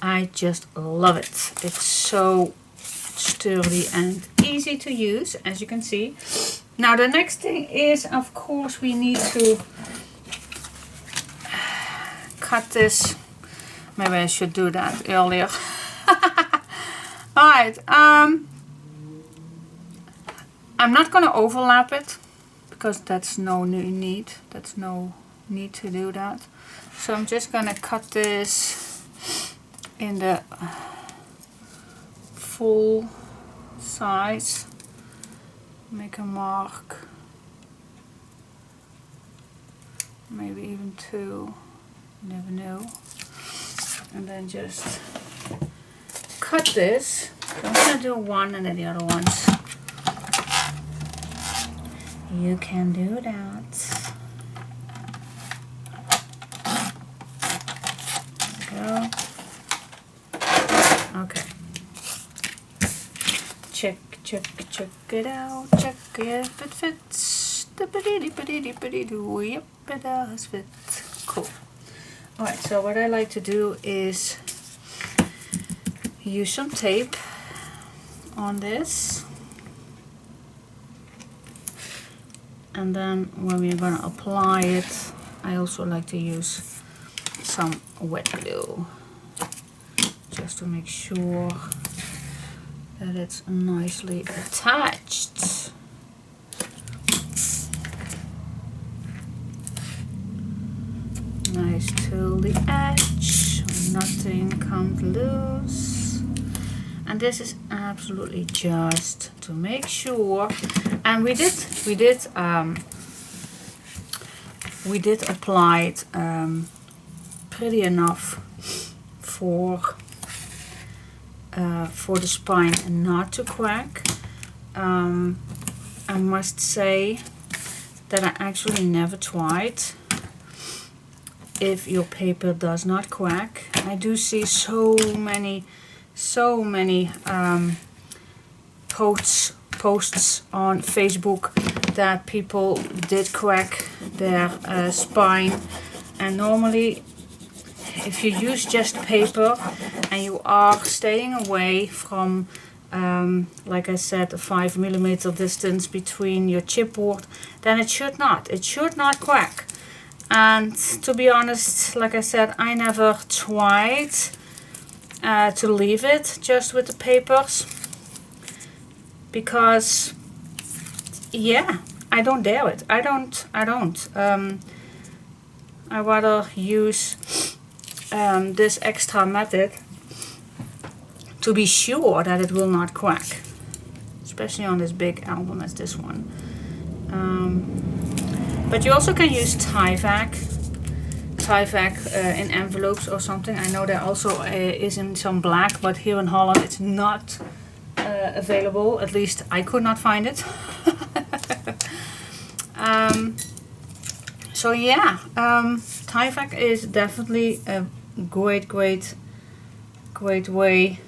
I just love it. It's so sturdy and easy to use, as you can see. Now the next thing is, of course, we need to cut this. Maybe I should do that earlier. Alright, I'm not going to overlap it because that's no need. That's no need to do that. So I'm just going to cut this in the full size. Make a mark. Maybe even 2. Never know. And then just cut this. So I'm going to do one and then the other ones. You can do that. There we go. Okay. Check it out. Check if it fits. Yep, it does fit. Cool. Alright, so what I like to do is use some tape on this. And then when we're going to apply it, I also like to use some wet glue. Just to make sure that it's nicely attached. Nice till the edge, nothing comes loose. And this is absolutely just to make sure. And we did apply it pretty enough for the spine not to crack. I must say that I actually never tried if your paper does not crack. I do see so many posts on Facebook that people did crack their spine, and normally if you use just paper and you are staying away from like I said, a 5mm distance between your chipboard, then it should not crack. And to be honest, like I said, I never tried to leave it just with the papers, because yeah, I don't dare it. I don't. I rather use this extra method to be sure that it will not crack, especially on this big album as this one. But you also can use Tyvek in envelopes or something. I know there also is in some black, but here in Holland it's not available. At least I could not find it. So yeah, Tyvek is definitely a great way,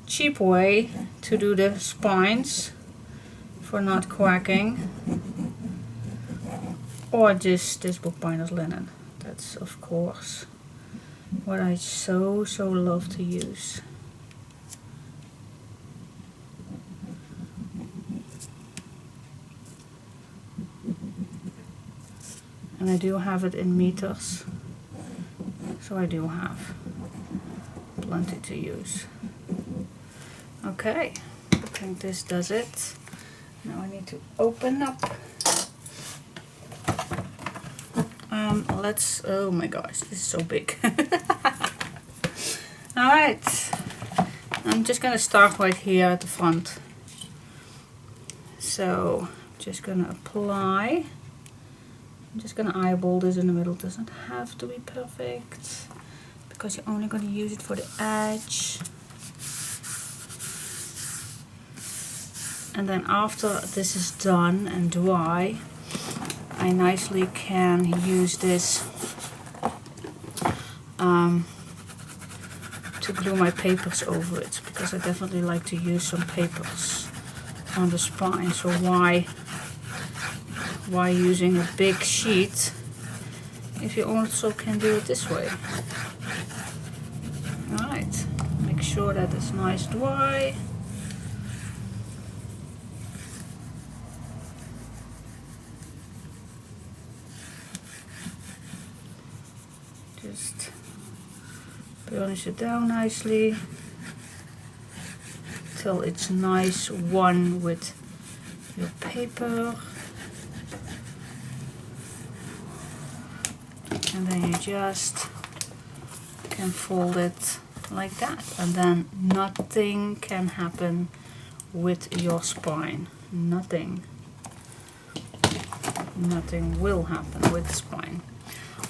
cheap way to do the spines for not cracking. Or just this bookbinder's linen. That's of course what I so love to use. And I do have it in meters, so I do have plenty to use. Okay, I think this does it. Now I need to open up. Oh my gosh, this is so big. Alright, I'm just gonna start right here at the front. So, just gonna apply. I'm just gonna eyeball this in the middle. It doesn't have to be perfect, because you're only gonna use it for the edge. And then after this is done and dry, I nicely can use this to glue my papers over it, because I definitely like to use some papers on the spine. So why using a big sheet if you also can do it this way? Alright, make sure that it's nice dry. Just burnish it down nicely till it's nice one with your paper. And then you just can fold it like that, and then nothing can happen with your spine. Nothing will happen with the spine.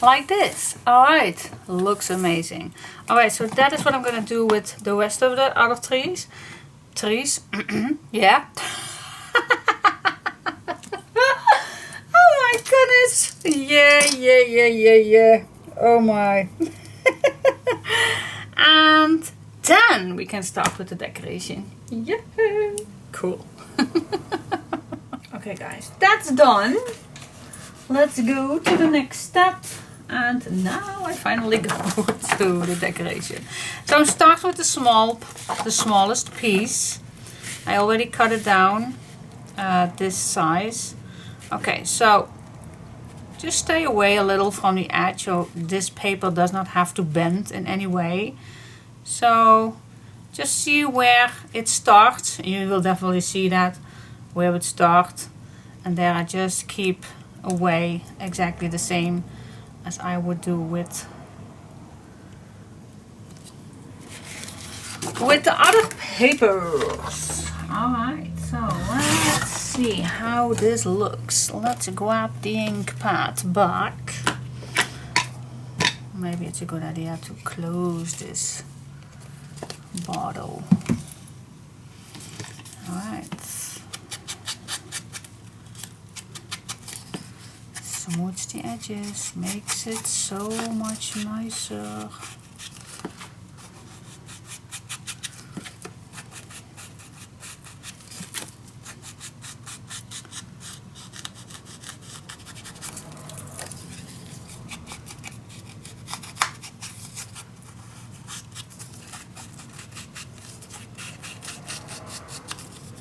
Like this. Alright, looks amazing. Alright, so that is what I'm gonna do with the rest of the other trees. Yeah. Oh my goodness. Yeah. Oh my. And then we can start with the decoration. Yeah. Cool. Okay guys, that's done. Let's go to the next step. And now I finally go to the decoration. So I'm starting with the smallest piece. I already cut it down this size. Okay, so just stay away a little from the edge, so this paper does not have to bend in any way. So just see where it starts. You will definitely see that where it starts, and there I just keep away exactly the same as I would do with the other papers. Alright, so let's see how this looks. Let's grab the ink pad back. Maybe it's a good idea to close this bottle. Alright. Smooths the edges, makes it so much nicer.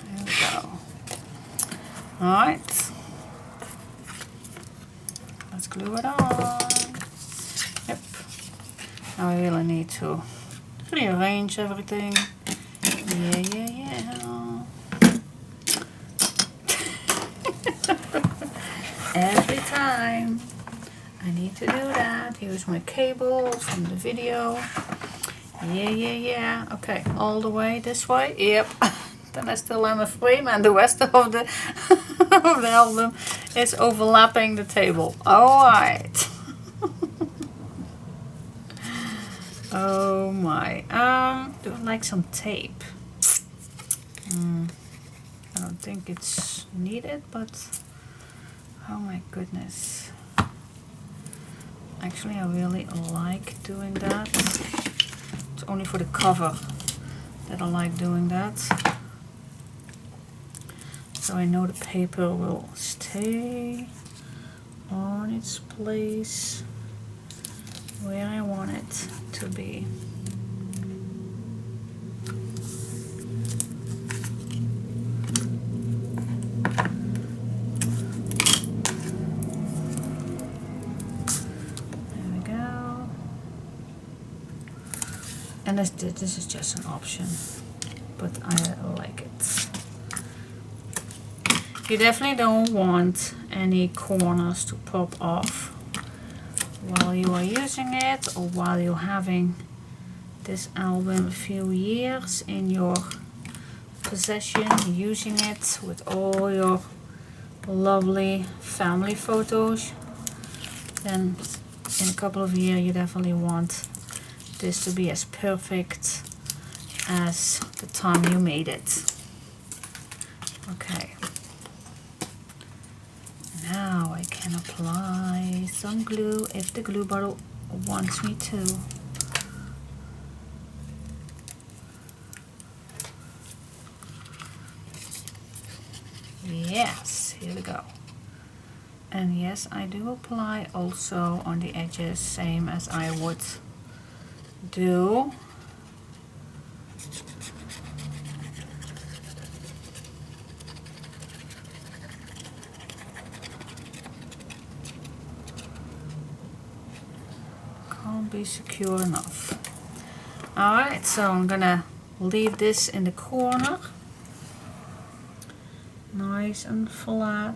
There we go. Alright. Let's glue it on. Yep. Now I really need to rearrange everything. Yeah. Every time I need to do that. Here's my cable from the video. Yeah. Okay, all the way this way. Yep. Then I still have a frame, and the rest of the of the album is overlapping the table. Alright. Oh my. Do I like some tape? I don't think it's needed, but oh my goodness. Actually, I really like doing that. It's only for the cover that I like doing that. So I know the paper will stay on its place where I want it to be. There we go. And this is just an option, but I like it. You definitely don't want any corners to pop off while you are using it, or while you're having this album a few years in your possession, using it with all your lovely family photos. Then in a couple of years you definitely want this to be as perfect as the time you made it. Okay. Now I can apply some glue if the glue bottle wants me to. Yes, here we go. And yes, I do apply also on the edges, same as I would do. Come won't be secure enough. Alright, so I'm gonna leave this in the corner. Nice and flat.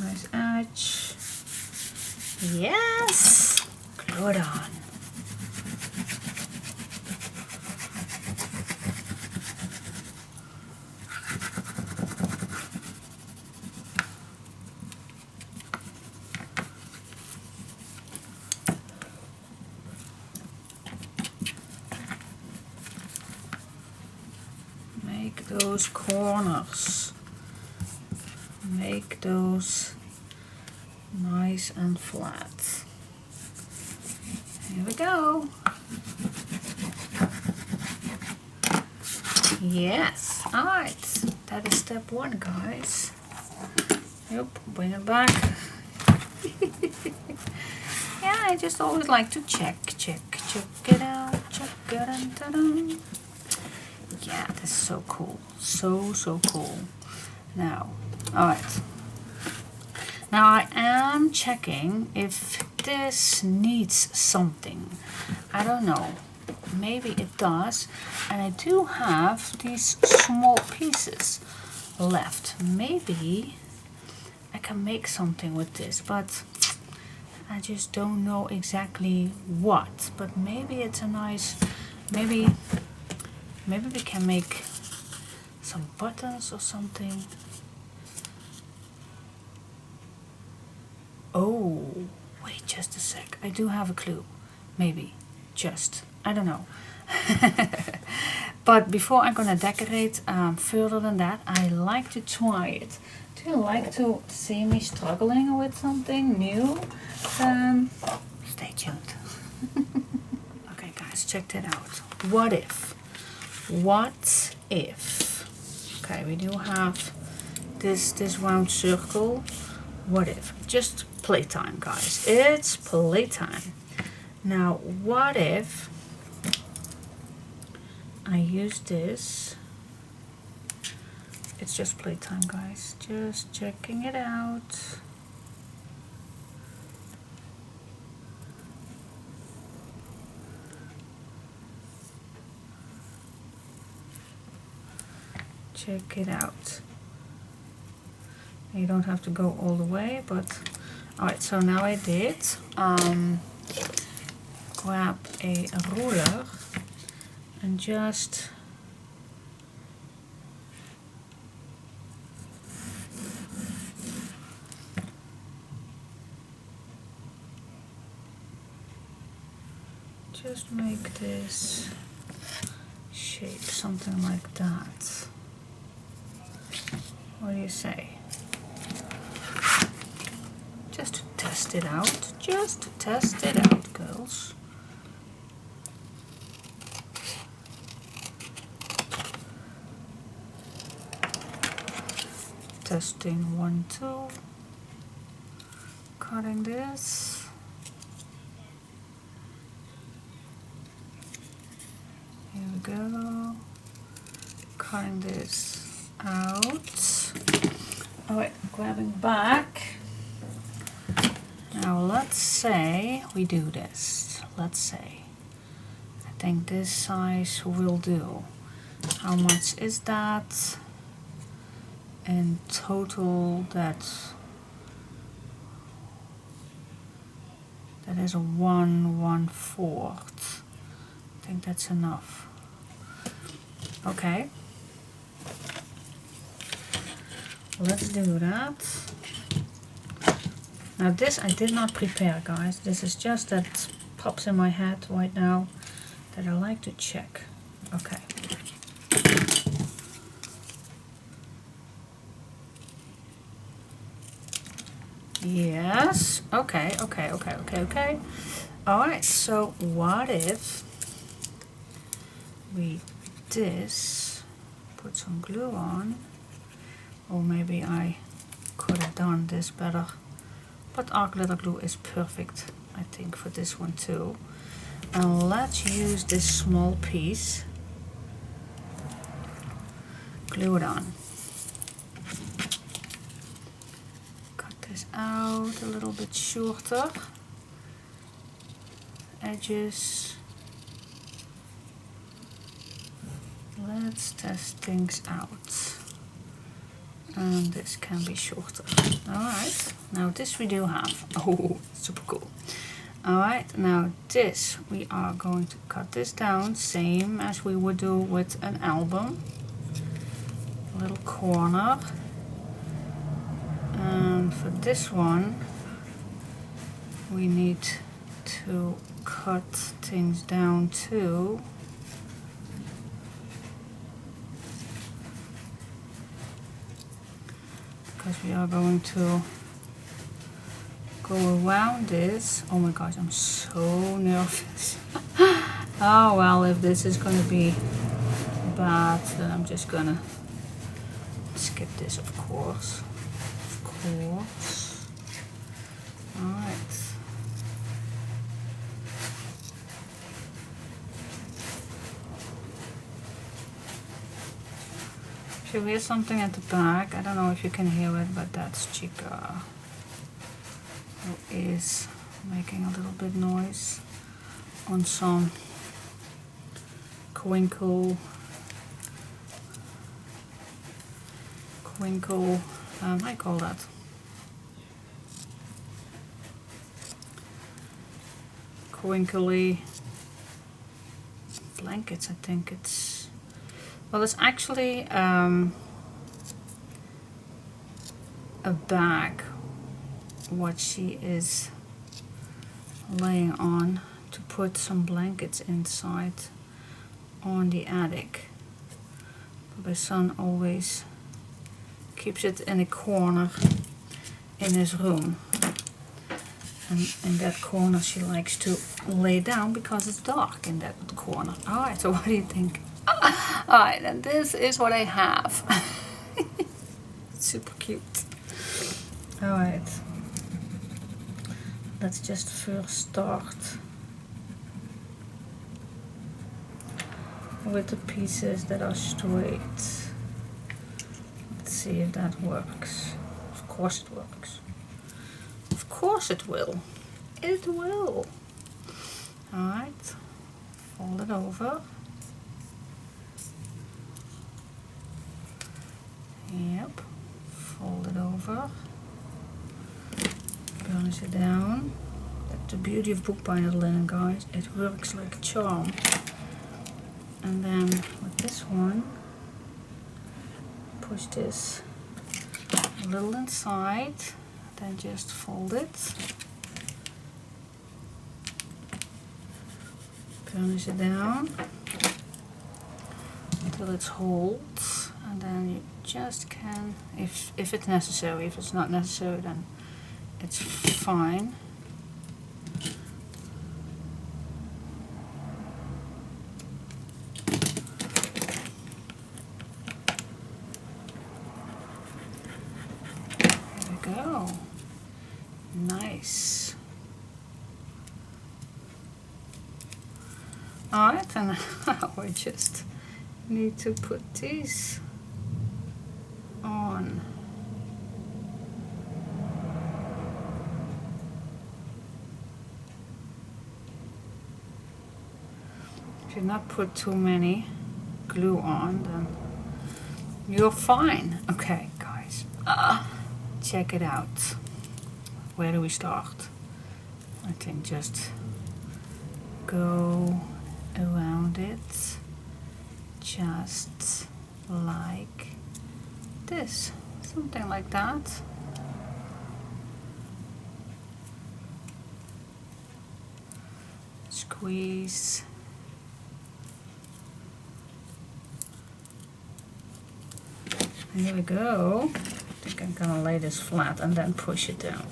Nice edge. Yes! Glue it on. Make those corners. Make those nice and flat. Here we go. Yes, alright. That is step one, guys. Yep, bring it back. Yeah, I just always like to check it out, check it out. Yeah, this is so cool. So cool. Now, alright. Now I am checking if this needs something. I don't know. Maybe it does. And I do have these small pieces left. Maybe I can make something with this, but I just don't know exactly what. But maybe it's a nice, maybe we can make some buttons or something. Oh, wait just a sec. I do have a clue. Maybe. Just. I don't know. But before I'm gonna decorate further than that, I like to try it. Do you like to see me struggling with something new? Stay tuned. Okay guys, check that out. What if? What if? Okay, we do have this round circle. What if? Just playtime, guys. It's playtime. Now, what if I use this? It's just playtime, guys. Just checking it out. Check it out. You don't have to go all the way, but alright, so now I did grab a ruler and just make this shape something like that. What do you say? Just to test it out. Just to test it out, girls. Testing 1, 2. Cutting this. Here we go. Cutting this out. Alright, grabbing back. Now let's say we do this. Let's say. I think this size will do. How much is that? In total, that is a 1/4. I think that's enough. Okay. Let's do that. Now this I did not prepare, guys. This is just that pops in my head right now that I like to check. Okay. Yes. Okay. Alright, so what if we put some glue on, or maybe I could have done this better, but our glitter glue is perfect, I think, for this one too. And let's use this small piece, glue it on. this out a little bit shorter. Edges. Let's test things out. And this can be shorter. Alright, now this we do have. Oh, super cool. Alright, now this we are going to cut this down, same as we would do with an album. A little corner. And for this one, we need to cut things down too. Because we are going to go around this. Oh my gosh, I'm so nervous. Oh well, if this is going to be bad, then I'm just gonna skip this, of course. Of course. Alright. If you hear something at the back, I don't know if you can hear it, but that's Chica, who is making a little bit noise on some crinkle, I call that crinkly blankets. I think it's, well, it's actually a bag what she is laying on to put some blankets inside on the attic. My son always keeps it in a corner in his room, and in that corner she likes to lay down because it's dark in that corner. Alright, so what do you think? Alright, and this is what I have. Super cute. Alright, let's just first start with the pieces that are straight. Let's see if that works. Of course it works. Of course it will. It will. Alright, fold it over. Yep, fold it over. Burnish it down. That's the beauty of bookbinder linen, guys. It works like a charm. And then with this one, push this a little inside, then just fold it. Burnish it down until it's holds, and then you just can, if it's necessary. If it's not necessary, then it's fine. There we go. Nice. Alright, and now we just need to put these on. If you not put too many glue on, then you're fine. Okay, guys, check it out. Where do we start? I think just go around it, just like this, something like that. Squeeze. And here we go. I think I'm gonna lay this flat and then push it down.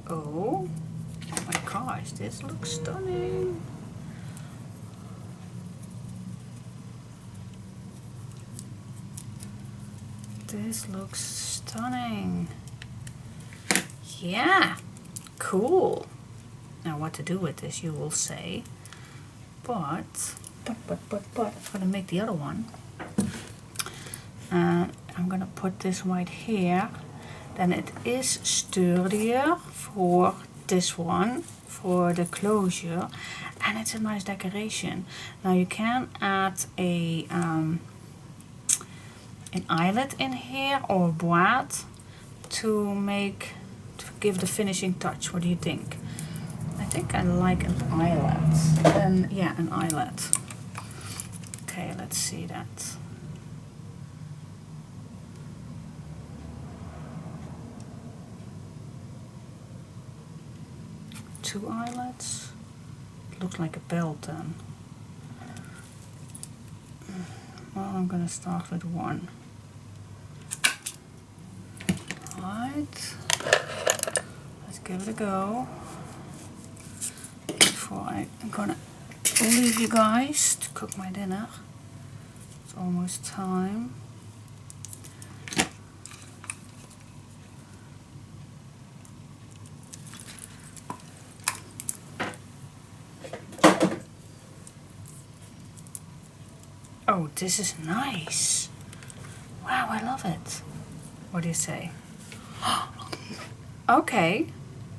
Oh my gosh, this looks stunning. This looks stunning. Yeah, cool. Now what to do with this, you will say. But I'm gonna make the other one. And I'm gonna put this right here. Then it is sturdier for this one, for the closure, and it's a nice decoration. Now you can add a an eyelet in here or a boîte to give the finishing touch. What do you think? I think I like an eyelet. And yeah, an eyelet. Okay, let's see that. Two eyelets. Looks like a belt then. Well, I'm gonna start with one. Alright, let's give it a go. Before I'm gonna leave you guys to cook my dinner. It's almost time. Oh, this is nice. Wow, I love it. What do you say? Okay,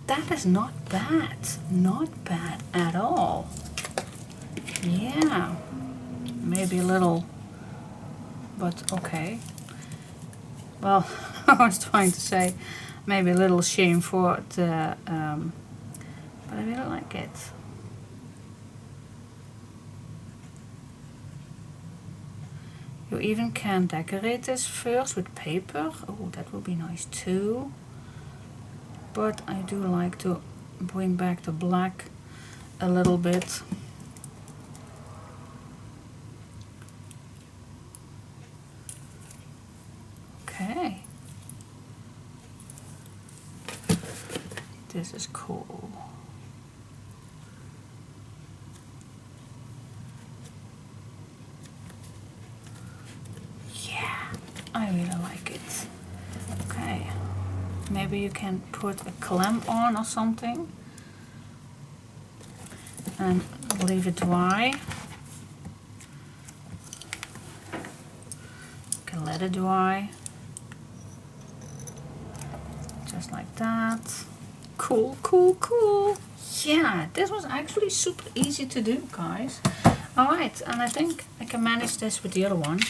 that is not bad. Not bad at all. Yeah, maybe a little, but okay. Well, I was trying to say maybe a little shame for the, but I really like it. You even can decorate this first with paper. Oh, that would be nice too. But I do like to bring back the black a little bit. Okay. This is cool. I really like it. Okay, maybe you can put a clamp on or something and leave it dry. You can let it dry. Just like that. Cool, cool, cool. Yeah, this was actually super easy to do, guys. Alright, and I think I can manage this with the other one.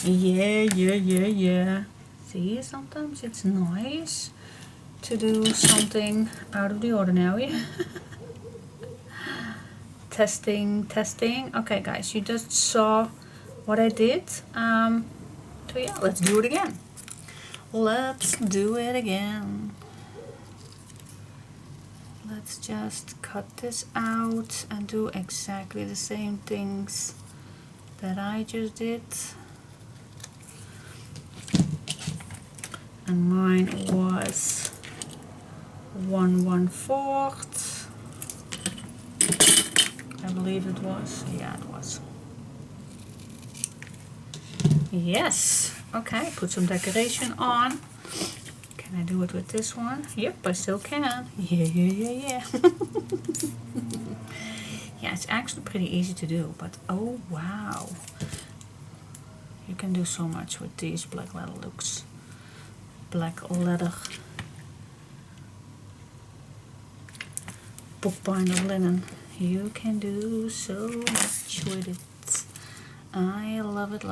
Yeah. See, sometimes it's nice to do something out of the ordinary. Testing. Okay, guys, you just saw what I did. So yeah, let's do it again. Let's do it again. Let's just cut this out and do exactly the same things that I just did. And mine was 1 1/4. I believe it was. Yeah, it was. Yes. Okay, put some decoration on. Can I do it with this one? Yep, I still can. Yeah. Yeah, it's actually pretty easy to do, but oh wow. You can do so much with these black leather looks. Black leather bookbinder linen. You can do so much with it. I love it.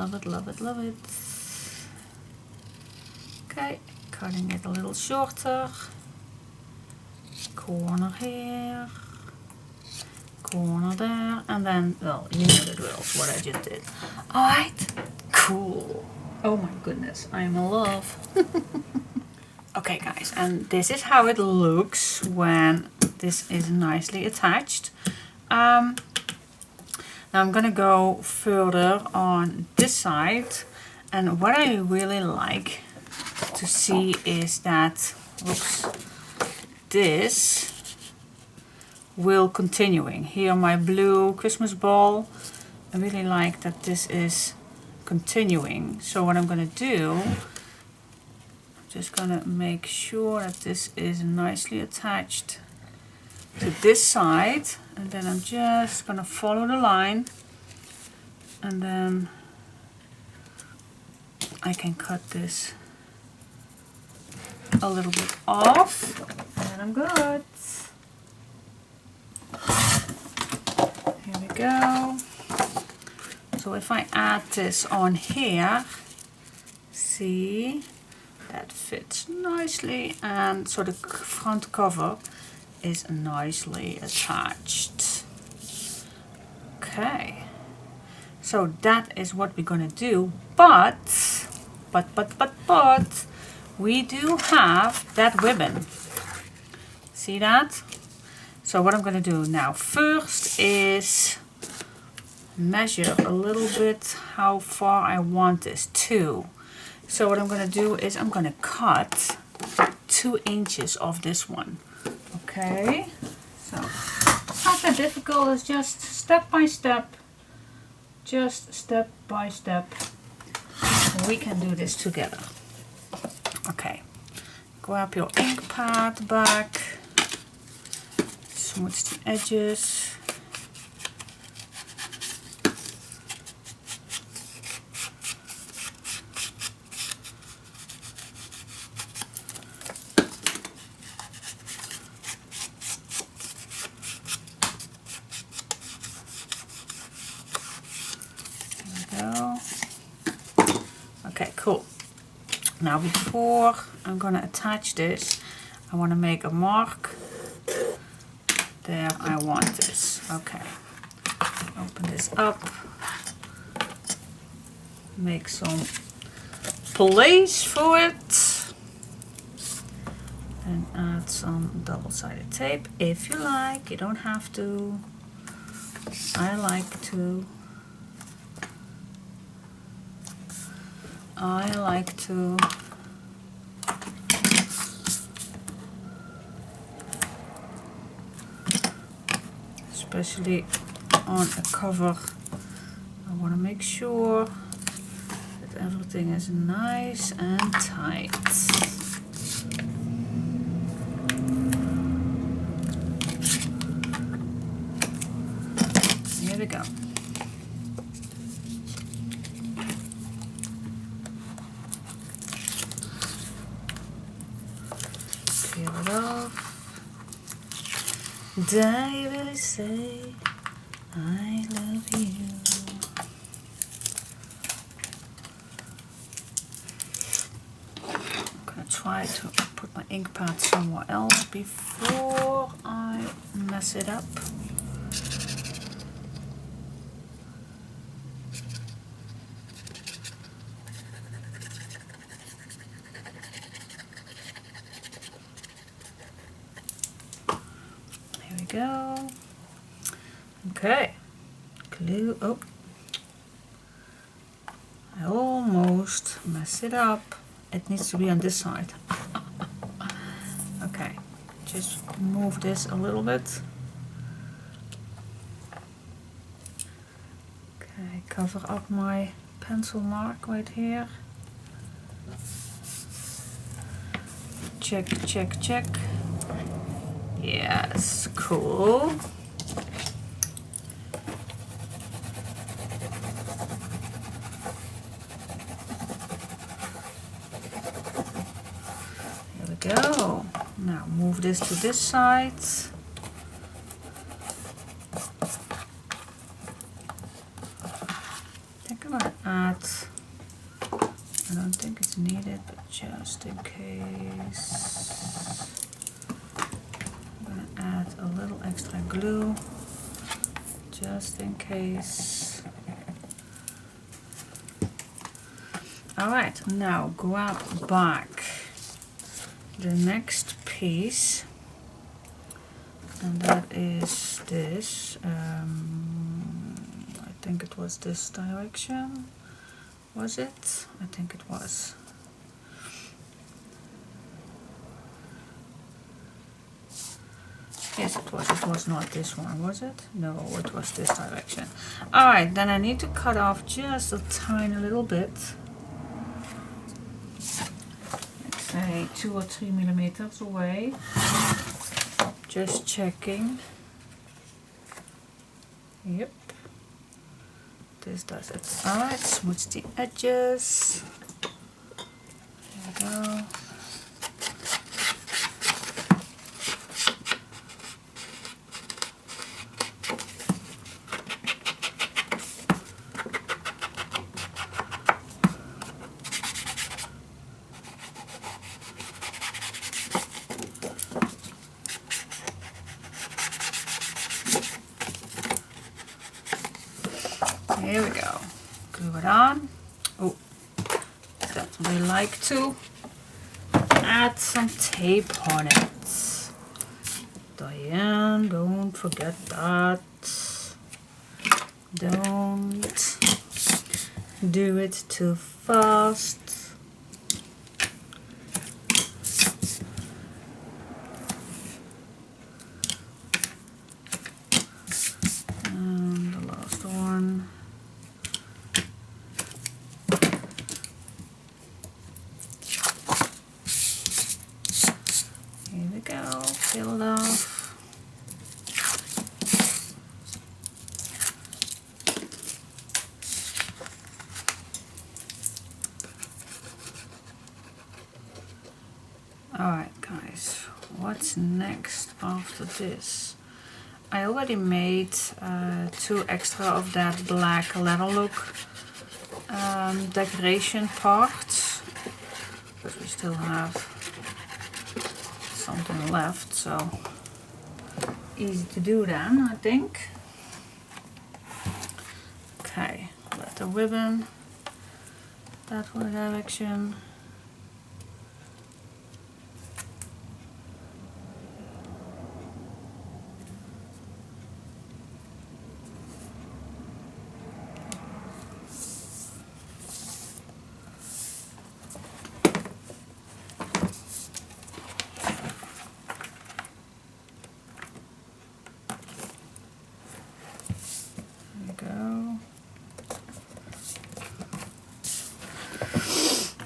Okay, cutting it a little shorter. Corner here, corner there, and then, well, you know the drill, what I just did. Alright, cool. Oh my goodness, I'm in love. Okay guys, and this is how it looks when this is nicely attached. Now I'm gonna go further on this side, and what I really like to see is that, whoops, this will continuing. Here my blue Christmas ball, I really like that this is continuing. So what I'm gonna do, I'm just gonna make sure that this is nicely attached to this side, and then I'm just gonna follow the line and then I can cut this a little bit off and I'm good. Here we go. So if I add this on here, see, that fits nicely, and so the front cover is nicely attached. Okay, so that is what we're gonna do, but we do have that ribbon. See that? So what I'm gonna do now first is measure a little bit how far I want this to. So what I'm gonna do is I'm gonna cut 2 inches of this one. Okay, so it's not that difficult, it's just step by step. Just step by step. We can do this together. Okay, grab your ink pad back, smooth the edges. Okay, cool. Now before I'm gonna attach this, I want to make a mark. There, I want this. Okay, open this up, make some place for it, and add some double-sided tape if you like. You don't have to. I like to. Especially on a cover, I want to make sure that everything is nice and tight. Here we go. Peel it off. I really say I love you. I'm gonna try to put my ink pad somewhere else before I mess it up. Go. Okay, glue. Oh, I almost messed it up. It needs to be on this side. Okay, just move this a little bit. Okay, cover up my pencil mark right here. Check, check, check. Yes, cool. Here we go. Now move this to this side. I think I'm gonna add, I don't think it's needed, but just in case. Add a little extra glue just in case. Alright, now grab back the next piece, and that is this. I think it was this direction. Was it? I think it was. Yes, it was. It was not this one, was it? No, it was this direction. Alright, then I need to cut off just a tiny little bit. Let's say 2 or 3 millimeters away. Just checking. Yep. This does it. Alright, smooth the edges. go. Here we go. Glue it on. Oh, definitely like to add some tape on it. Diane, don't forget that. Don't do it too fast. And the last one. Here we go, fill it off. Alright guys, what's next after this? I already made 2 extra of that black leather look decoration parts, but we still have something left, so easy to do then, I think. Okay, let the ribbon that one direction.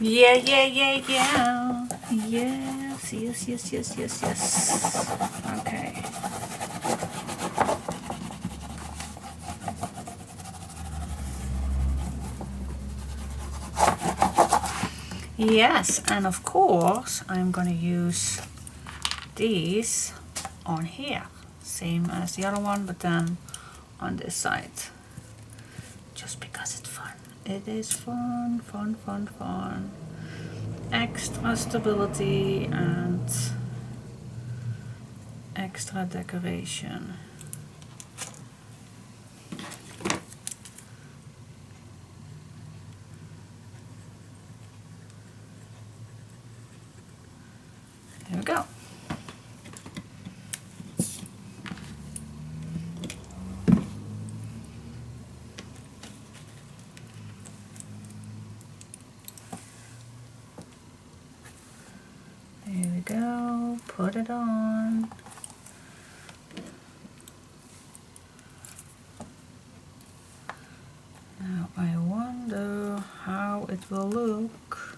Yeah, yeah, yeah, yeah. Yes, yes, yes, yes, yes, yes. Okay. Yes, and of course I'm gonna use these on here. Same as the other one, but then on this side. Just because it's fun. It is fun, fun, fun, fun. Extra stability and extra decoration. There we go. There we go, put it on. Now I wonder how it will look.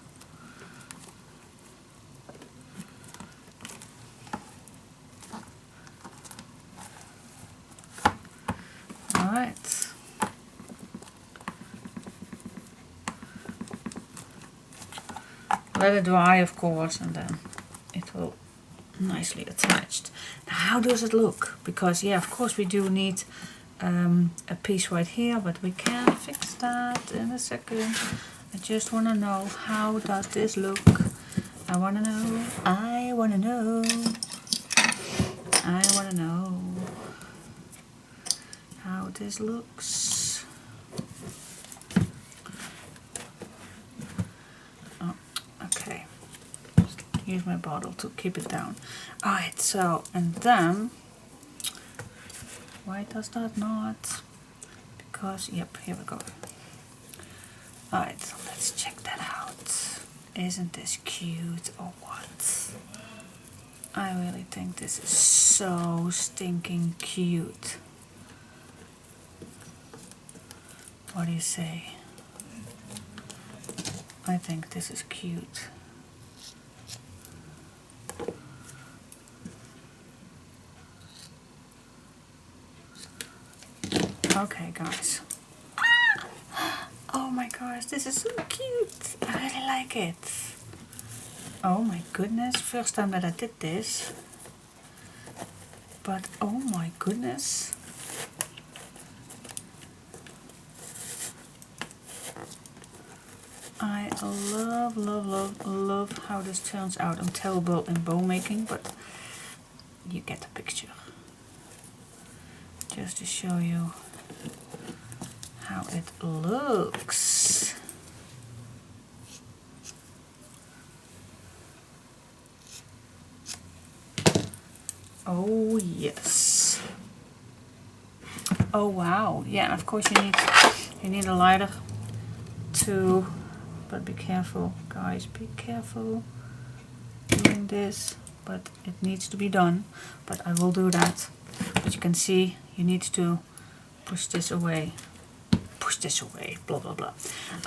Alright. Let it dry, of course, and then it will nicely attached. Now how does it look? Because yeah, of course we do need a piece right here, but we can fix that in a second. I just want to know, how does this look? I want to know, I want to know, I want to know how this looks. Oh, okay. Use my bottle to keep it down. Alright, so, and then, why does that not? Because, yep, here we go. Alright, so let's check that out. Isn't this cute or what? I really think this is so stinking cute. What do you say? I think this is cute. Okay, guys. Oh my gosh, this is so cute. I really like it. Oh my goodness, first time that I did this. But oh my goodness. I love, love, love, love how this turns out. I'm terrible in bow making, but you get the picture. Just to show you how it looks. Oh yes. Oh wow. Yeah, of course you need a lighter too, but be careful, guys. Be careful doing this, but it needs to be done. But I will do that. But you can see you need to push this away. Push this away. Blah blah blah.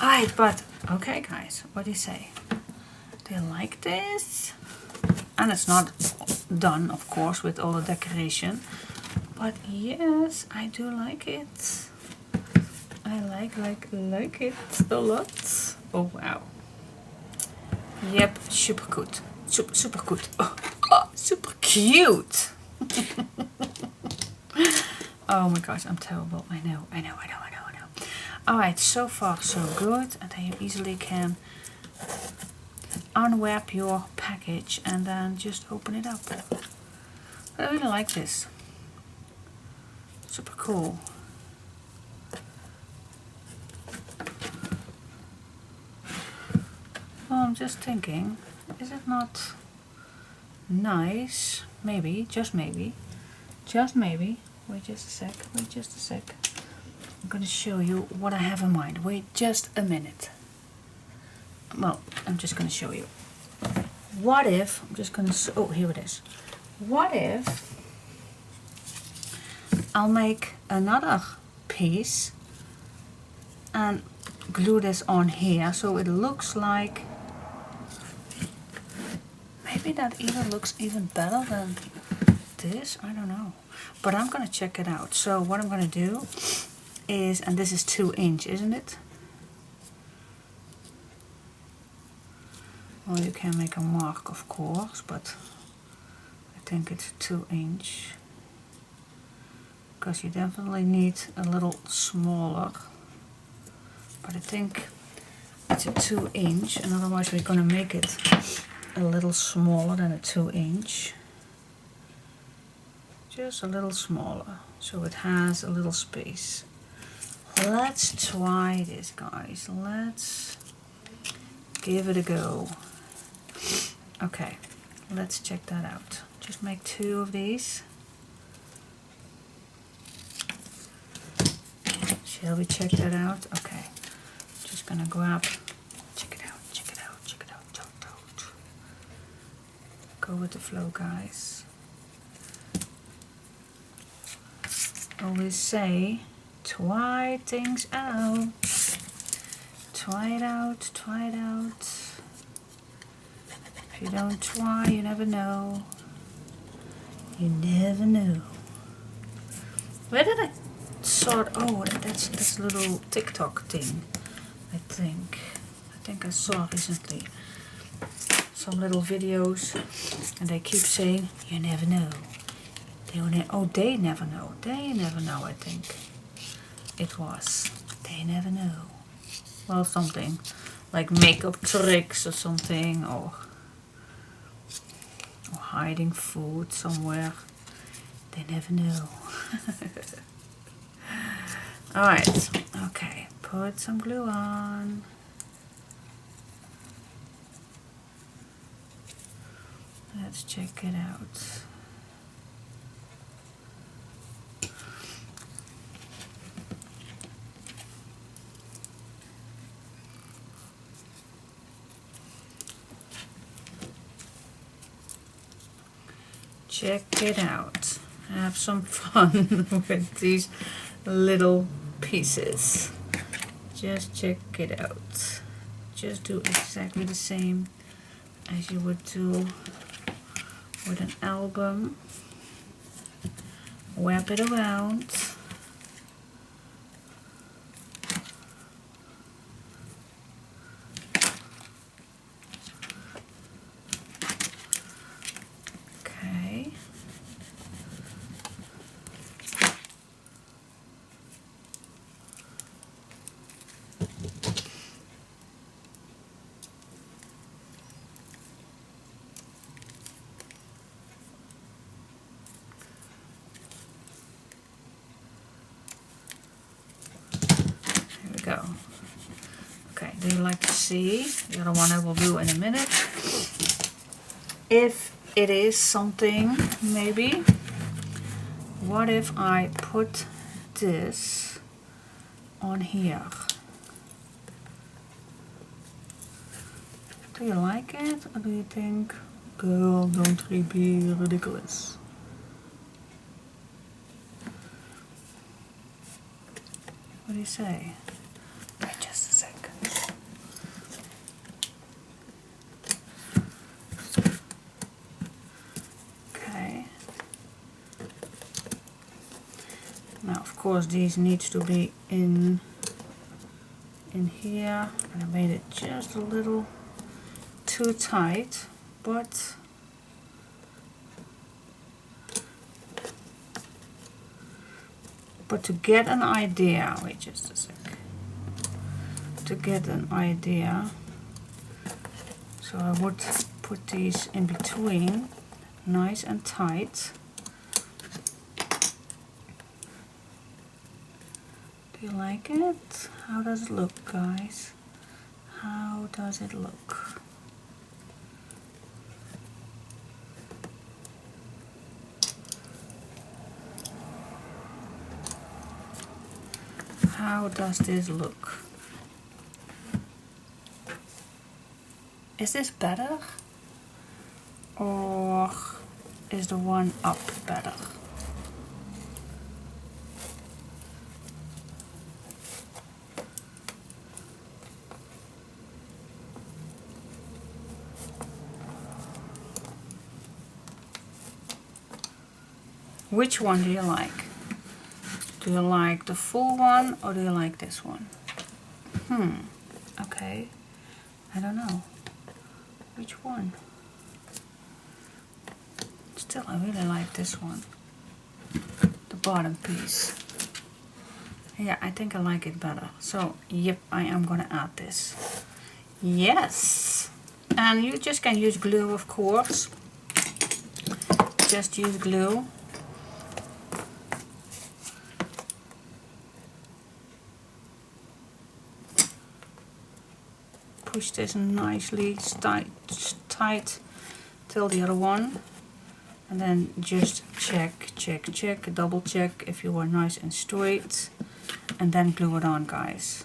Alright, but okay, guys. What do you say? Do you like this? And it's not done, of course, with all the decoration. But yes, I do like it. I like it a lot. Oh wow. Yep, super good. Super good. Oh, super cute. Oh my gosh, I'm terrible. I know. Alright, so far so good. And then you easily can unwrap your package and then just open it up. I really like this. Super cool. Well, I'm just thinking, is it not nice? Maybe, just maybe. Just maybe. Wait just a sec. I'm gonna show you what I have in mind. Wait just a minute. Well, I'm just gonna show you. What if, I'm just gonna, oh, here it is. What if I'll make another piece and glue this on here so it looks like, maybe that even looks even better than this, I don't know. But I'm gonna check it out. So what I'm gonna do is, and this is 2 inch, isn't it? Well, you can make a mark, of course, but I think it's 2 inch. Because you definitely need a little smaller. But I think it's a 2 inch, and otherwise we're gonna make it a little smaller than a 2 inch. Just a little smaller, so it has a little space. Let's try this, guys. Let's give it a go. Okay, let's check that out. Just make 2 of these. Shall we check that out? Okay, just gonna grab, check it out. Don't. Go with the flow, guys. Always say, try things out. Try it out. If you don't try, you never know. You never know. Where did I sort? Oh, that's a little TikTok thing. I think I saw recently some little videos, and they keep saying, "You never know." They never know. They never know. I think it was. They never know. Well, something like makeup tricks or something, or hiding food somewhere. They never know. Alright, okay, put some glue on. Let's check it out. Check it out. Have some fun with these little pieces. Just check it out. Just do exactly the same as you would do with an album. Wrap it around. Okay, do you like to see? The other one I will do in a minute. If it is something, maybe. What if I put this on here? Do you like it, or do you think, girl, don't be ridiculous? What do you say? Wait just a second. Okay. Now, of course, these needs to be in here, and I made it just a little too tight, but to get an idea, wait just a sec, to get an idea, so I would put these in between, nice and tight. Do you like it? How does it look, guys? How does it look? How does this look? Is this better? Or is the one up better? Which one do you like? Do you like the full one or do you like this one? Okay. I don't know. Which one? Still, I really like this one. The bottom piece. Yeah, I think I like it better. So, yep, I am gonna add this. Yes! And you just can use glue, of course. Just use glue. Push this nicely tight till the other one, and then just check, double check if you are nice and straight, and then glue it on, guys.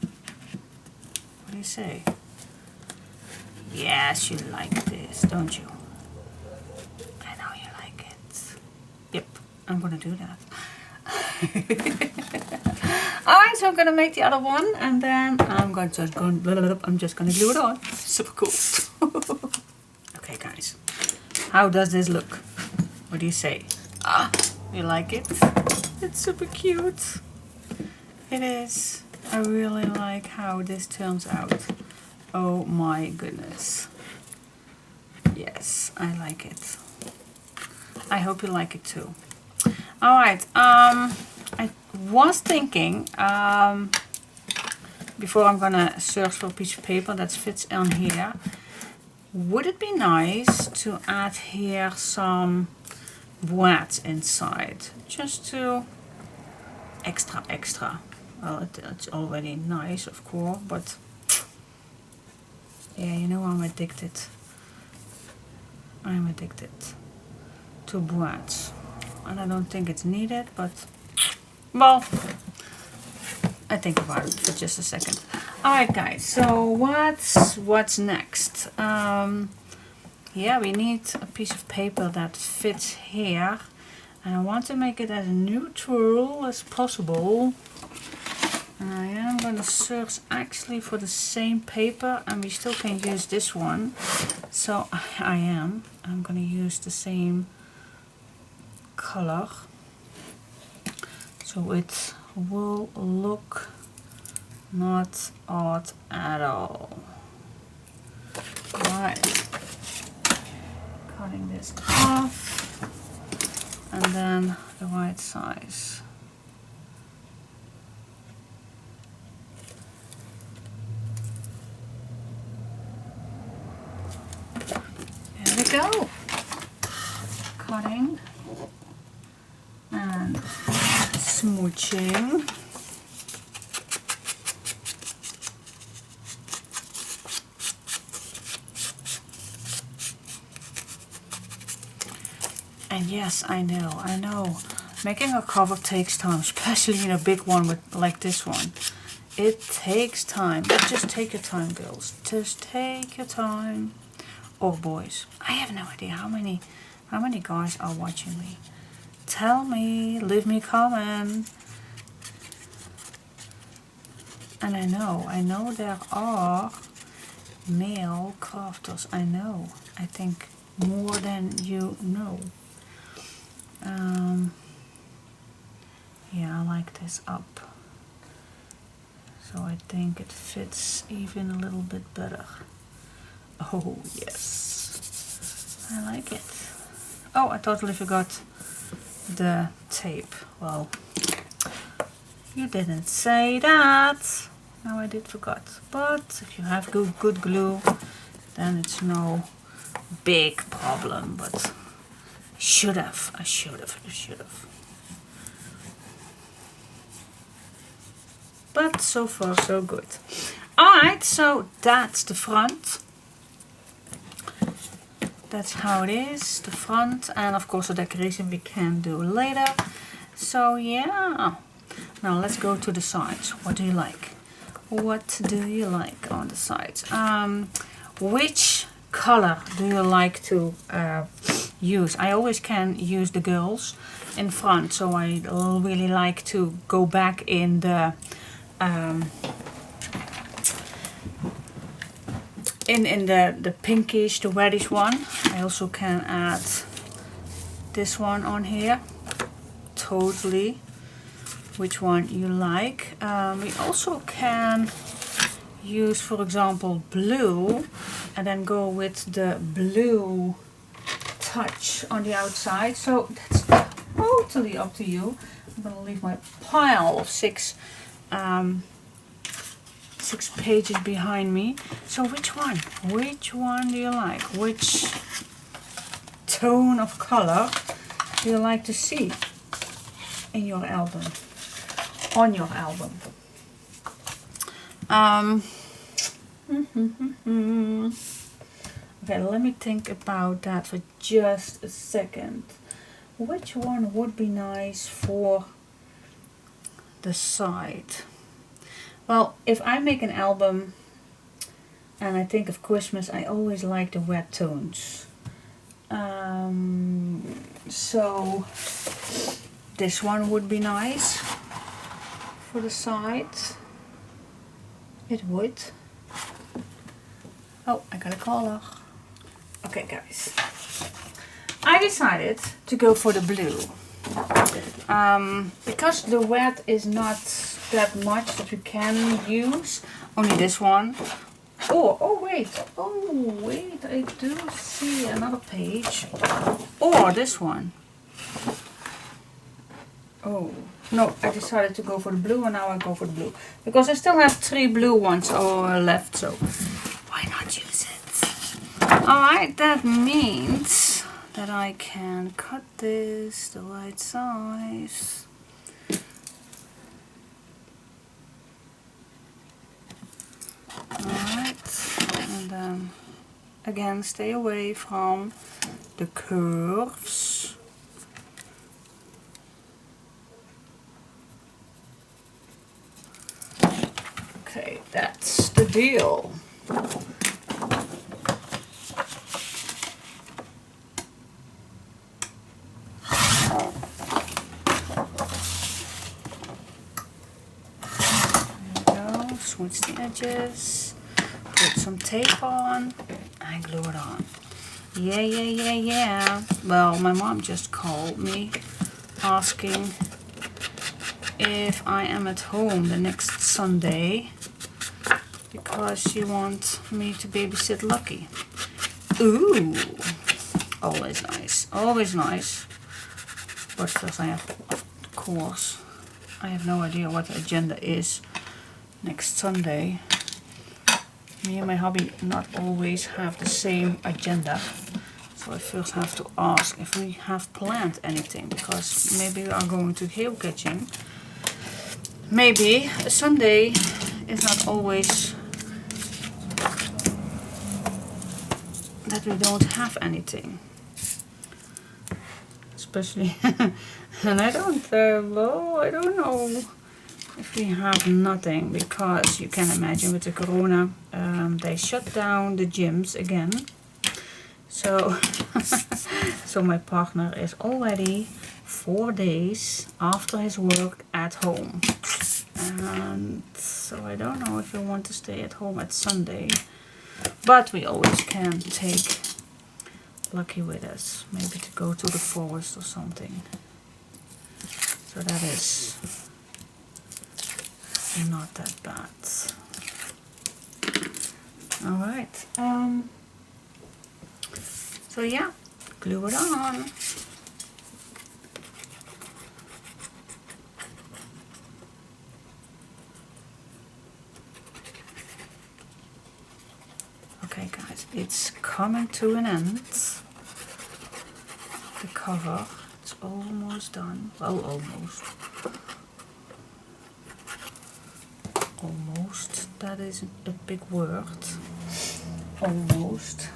What do you say? Yes, you like this, don't you? I know you like it. Yep, I'm gonna do that. Alright, so I'm gonna make the other one, and then I'm just gonna glue it on. Super cool. Okay, guys, how does this look? What do you say? You like it? It's super cute. It is. I really like how this turns out. Oh my goodness. Yes, I like it. I hope you like it too. Alright, I was thinking, before I'm gonna search for a piece of paper that fits on here, would it be nice to add here some boîtes inside? Just to extra. Well, it's already nice, of course, but yeah, you know I'm addicted. I'm addicted to boîtes. And I don't think it's needed, but well, I think about it for just a second. Alright guys, so what's next? Yeah, we need a piece of paper that fits here, and I want to make it as neutral as possible. And I am going to search actually for the same paper, and we still can use this one. So I'm going to use the same color, so it will look not odd at all. Right, cutting this off, and then the right size. There we go. Cutting and smooching. And yes, I know. Making a cover takes time, especially in a big one like this one. It takes time, but just take your time, girls. Just take your time. Or boys. I have no idea how many guys are watching me. Tell me, leave me a comment. And I know there are male crafters. I know. I think more than you know. Yeah, I like this up. So I think it fits even a little bit better. Oh yes, I like it. Oh, I totally forgot the tape. Well, you didn't say that. Now I did forgot. But if you have good glue, then it's no big problem. But I should have. But so far so good. Alright, so that's the front. That's how it is, the front, and of course the decoration we can do later. So yeah, now let's go to the sides. What do you like? What do you like on the sides? Which color do you like to use? I always can use the girls in front, so I really like to go back in the in the pinkish, the reddish one. I also can add this one on here. Totally, which one you like. We also can use, for example, blue, and then go with the blue touch on the outside. So that's totally up to you. I'm gonna leave my pile of six pages behind me. So which one do you like? Which tone of color do you like to see in your album, on your album? Okay, let me think about that for just a second. Which one would be nice for the side? Well, if I make an album and I think of Christmas, I always like the wet tones. So this one would be nice for the side. It would. Oh, I got a color. Okay, guys. I decided to go for the blue. Because the red is not that much that we can use. Only this one. Oh wait, I do see another page. Or this one. Oh, no, I decided to go for the blue, and now I go for the blue. Because I still have 3 blue ones left, so why not use it? Alright, that means that I can cut this the right size. Alright, and then again stay away from the curves. Okay, that's the deal. Smooth the edges, put some tape on, and glue it on. Yeah. Well, my mom just called me asking if I am at home the next Sunday because she wants me to babysit Lucky. Ooh, always nice, always nice. But first I have, of course, I have no idea what the agenda is next Sunday. Me and my hubby not always have the same agenda, so I first have to ask if we have planned anything, because maybe we are going to geocaching. Maybe a Sunday is not always that we don't have anything. especially. And I don't, well, I don't know if we have nothing, because you can imagine with the corona, they shut down the gyms again. So, so my partner is already 4 days after his work at home. And so I don't know if we want to stay at home at Sunday. But we always can take Lucky with us. Maybe to go to the forest or something. So that is not that bad. Alright. So yeah, glue it on. Okay guys, it's coming to an end. The cover, it's almost done. Well, almost. Almost, that is a big word. Almost.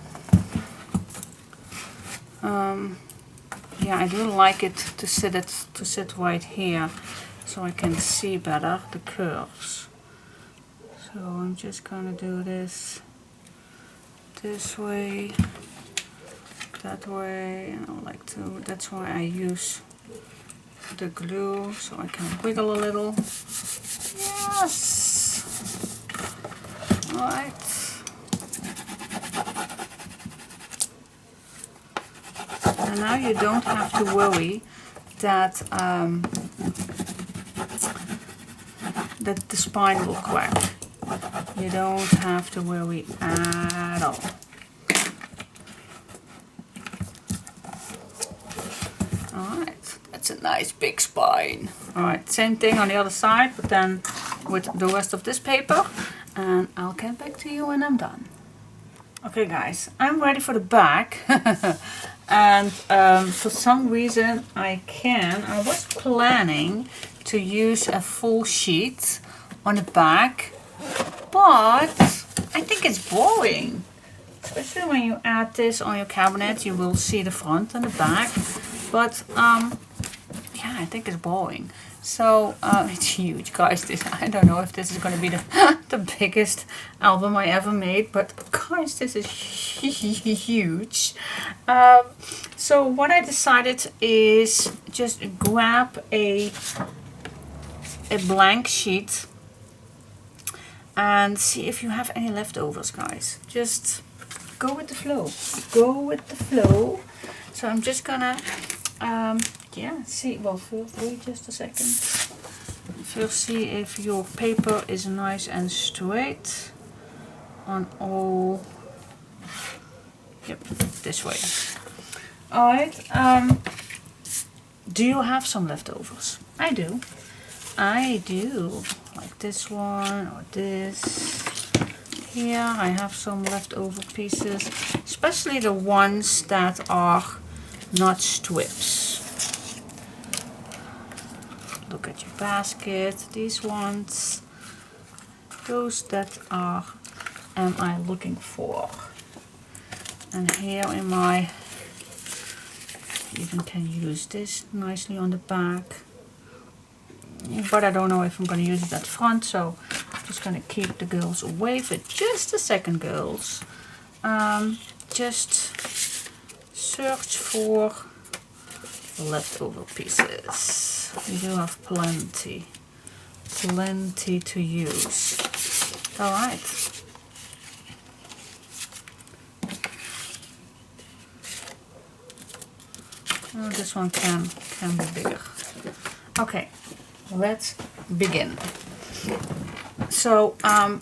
Yeah, I do like it to sit right here, so I can see better the curves. So I'm just gonna do this way, that way. I like to. That's why I use the glue, so I can wiggle a little. Yes. All right. And now you don't have to worry that that the spine will crack. You don't have to worry at all. Alright, that's a nice big spine. Alright, same thing on the other side, but then with the rest of this paper. And I'll get back to you when I'm done. Okay guys, I'm ready for the back. And for some reason I was planning to use a full sheet on the back, but I think it's boring. Especially when you add this on your cabinet, you will see the front and the back. But yeah, I think it's boring. So it's huge, guys. I don't know if this is going to be the biggest album I ever made, but guys, this is huge. So what I decided is just grab a blank sheet and see if you have any leftovers, guys. Just go with the flow. Go with the flow. So I'm just gonna yeah, see, well, first, wait just a second. First, see if your paper is nice and straight on all. Yep, this way. Alright, do you have some leftovers? I do. I do. Like this one or this. Here I have some leftover pieces, especially the ones that are not strips. Look at your basket, these ones, those that are am I looking for. And here in my, even can use this nicely on the back, but I don't know if I'm going to use it at front, so I'm just going to keep the girls away for just a second, girls. Just search for leftover pieces. We do have plenty to use. Alright. Oh, this one can be bigger. Okay, let's begin. So yeah,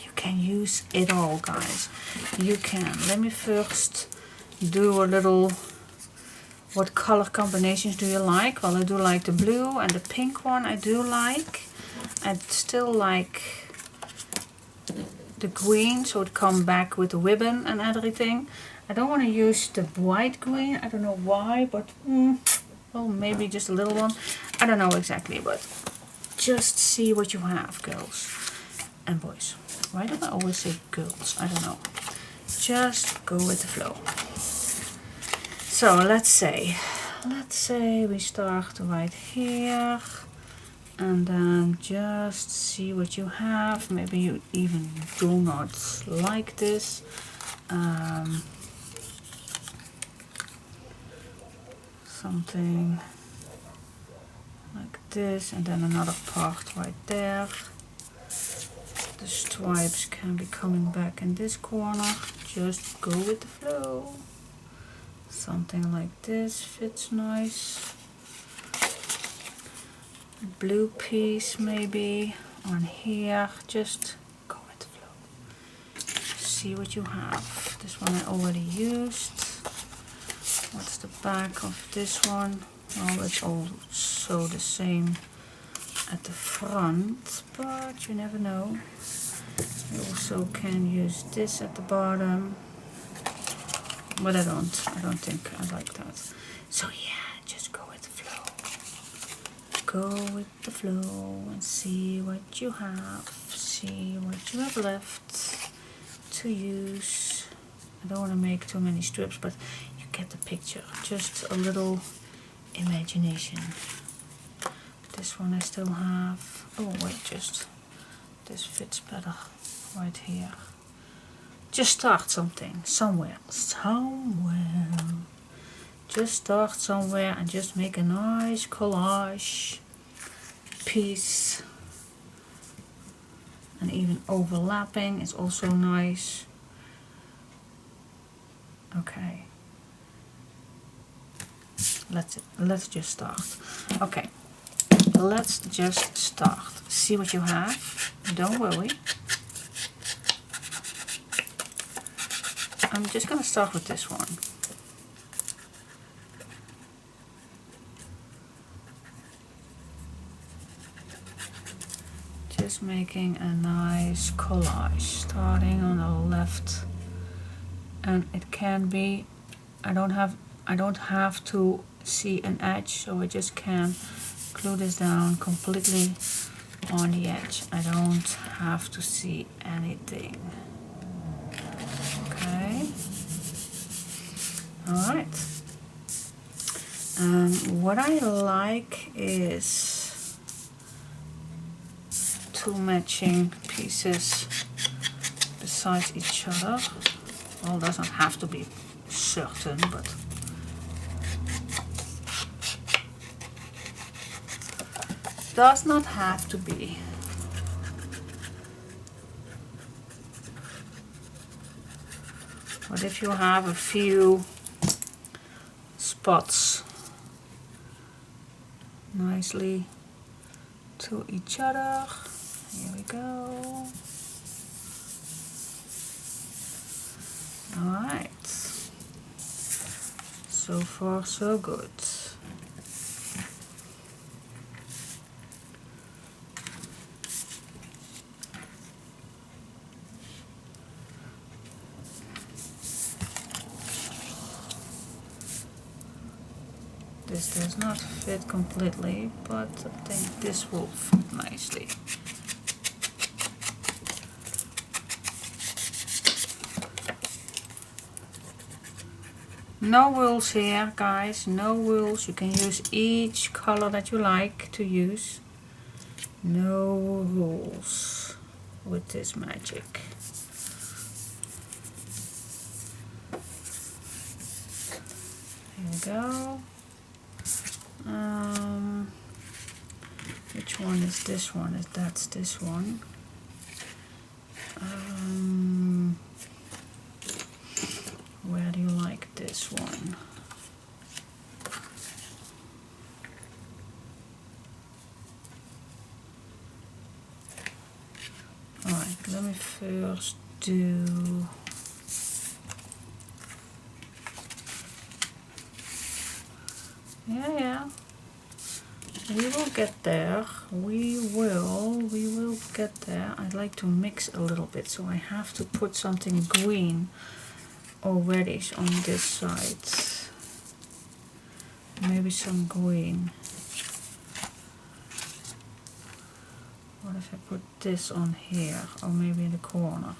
you can use it all, guys. You can. Let me first do a little. What color combinations do you like? Well, I do like the blue and the pink one. I do like. I still like the green, so it come back with the ribbon and everything. I don't want to use the bright green. I don't know why, but well, maybe just a little one. I don't know exactly, but just see what you have, girls and boys. Why do I always say girls? I don't know. Just go with the flow. So let's say let's say we start right here, and then just see what you have. Maybe you even do not like this. Something like this, and then another part right there. The stripes can be coming back in this corner. Just go with the flow. Something like this fits nice. Blue piece maybe on here. Just go with the flow. See what you have. This one I already used. What's the back of this one? Well, it's also the same at the front, but you never know. You also can use this at the bottom, but I don't think I like that. So yeah, just go with the flow. Go with the flow and see what you have. See what you have left to use. I don't want to make too many strips, but you get the picture. Just a little imagination. This one I still have. Oh wait, just this fits better right here. Just start something, somewhere. Just start somewhere and just make a nice collage piece. And even overlapping is also nice. Okay. Let's just start. Okay. Let's just start. See what you have. Don't worry. I'm just going to start with this one. Just making a nice collage, starting on the left, and it can be. I don't have to see an edge, so I just can glue this down completely on the edge. I don't have to see anything. Okay. Alright. What I like is two matching pieces beside each other. Well, it doesn't have to be certain, but does not have to be. But if you have a few spots nicely to each other, here we go. Alright, so far so good. This does not fit completely, but I think this will fit nicely. No rules here, guys, no rules. You can use each color that you like to use. No rules with this magic. Here we go. Which one is this one? That's this one. Where do you like this one? Alright, let me first do yeah. We will get there. We will get there. I'd like to mix a little bit, so I have to put something green or reddish on this side. Maybe some green. What if I put this on here, or maybe in the corner?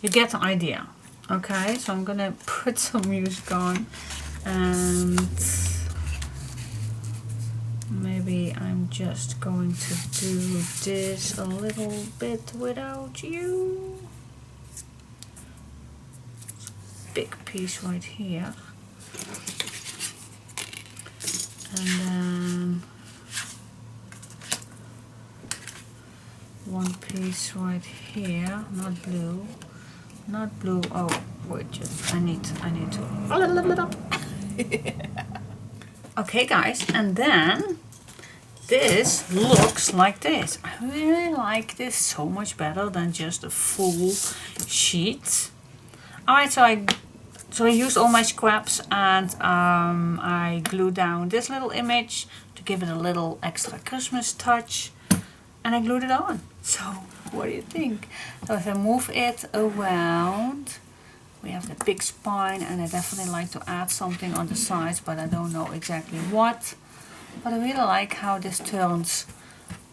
you get the idea. Okay, so I'm gonna put some music on, and maybe I'm just going to do this a little bit without you. Big piece right here, and then one piece right here. Not blue, not blue. Oh wait, just I need to. Okay, guys, and then this looks like this. I really like this so much better than just a full sheet. Alright, so I used all my scraps, and I glued down this little image to give it a little extra Christmas touch, and I glued it on. So what do you think? So if I move it around, we have the big spine, and I definitely like to add something on the sides, but I don't know exactly what. But I really like how this turns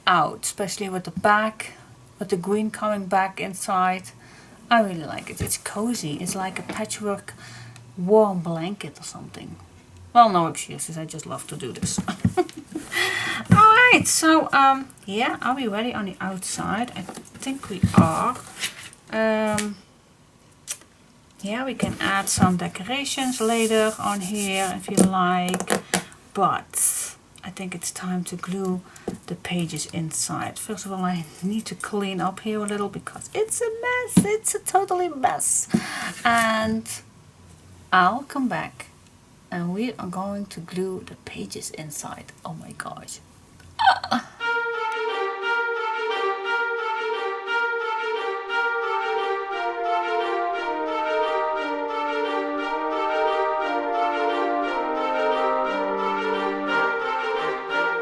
out, especially with the back, with the green coming back inside. I really like it. It's cozy. It's like a patchwork warm blanket or something. Well, no excuses. I just love to do this. Alright, so yeah, are we ready on the outside? I think we are. Yeah, we can add some decorations later on here if you like, but I think it's time to glue the pages inside. First of all, I need to clean up here a little because it's a mess. It's a totally mess. And I'll come back and we are going to glue the pages inside. Oh my gosh,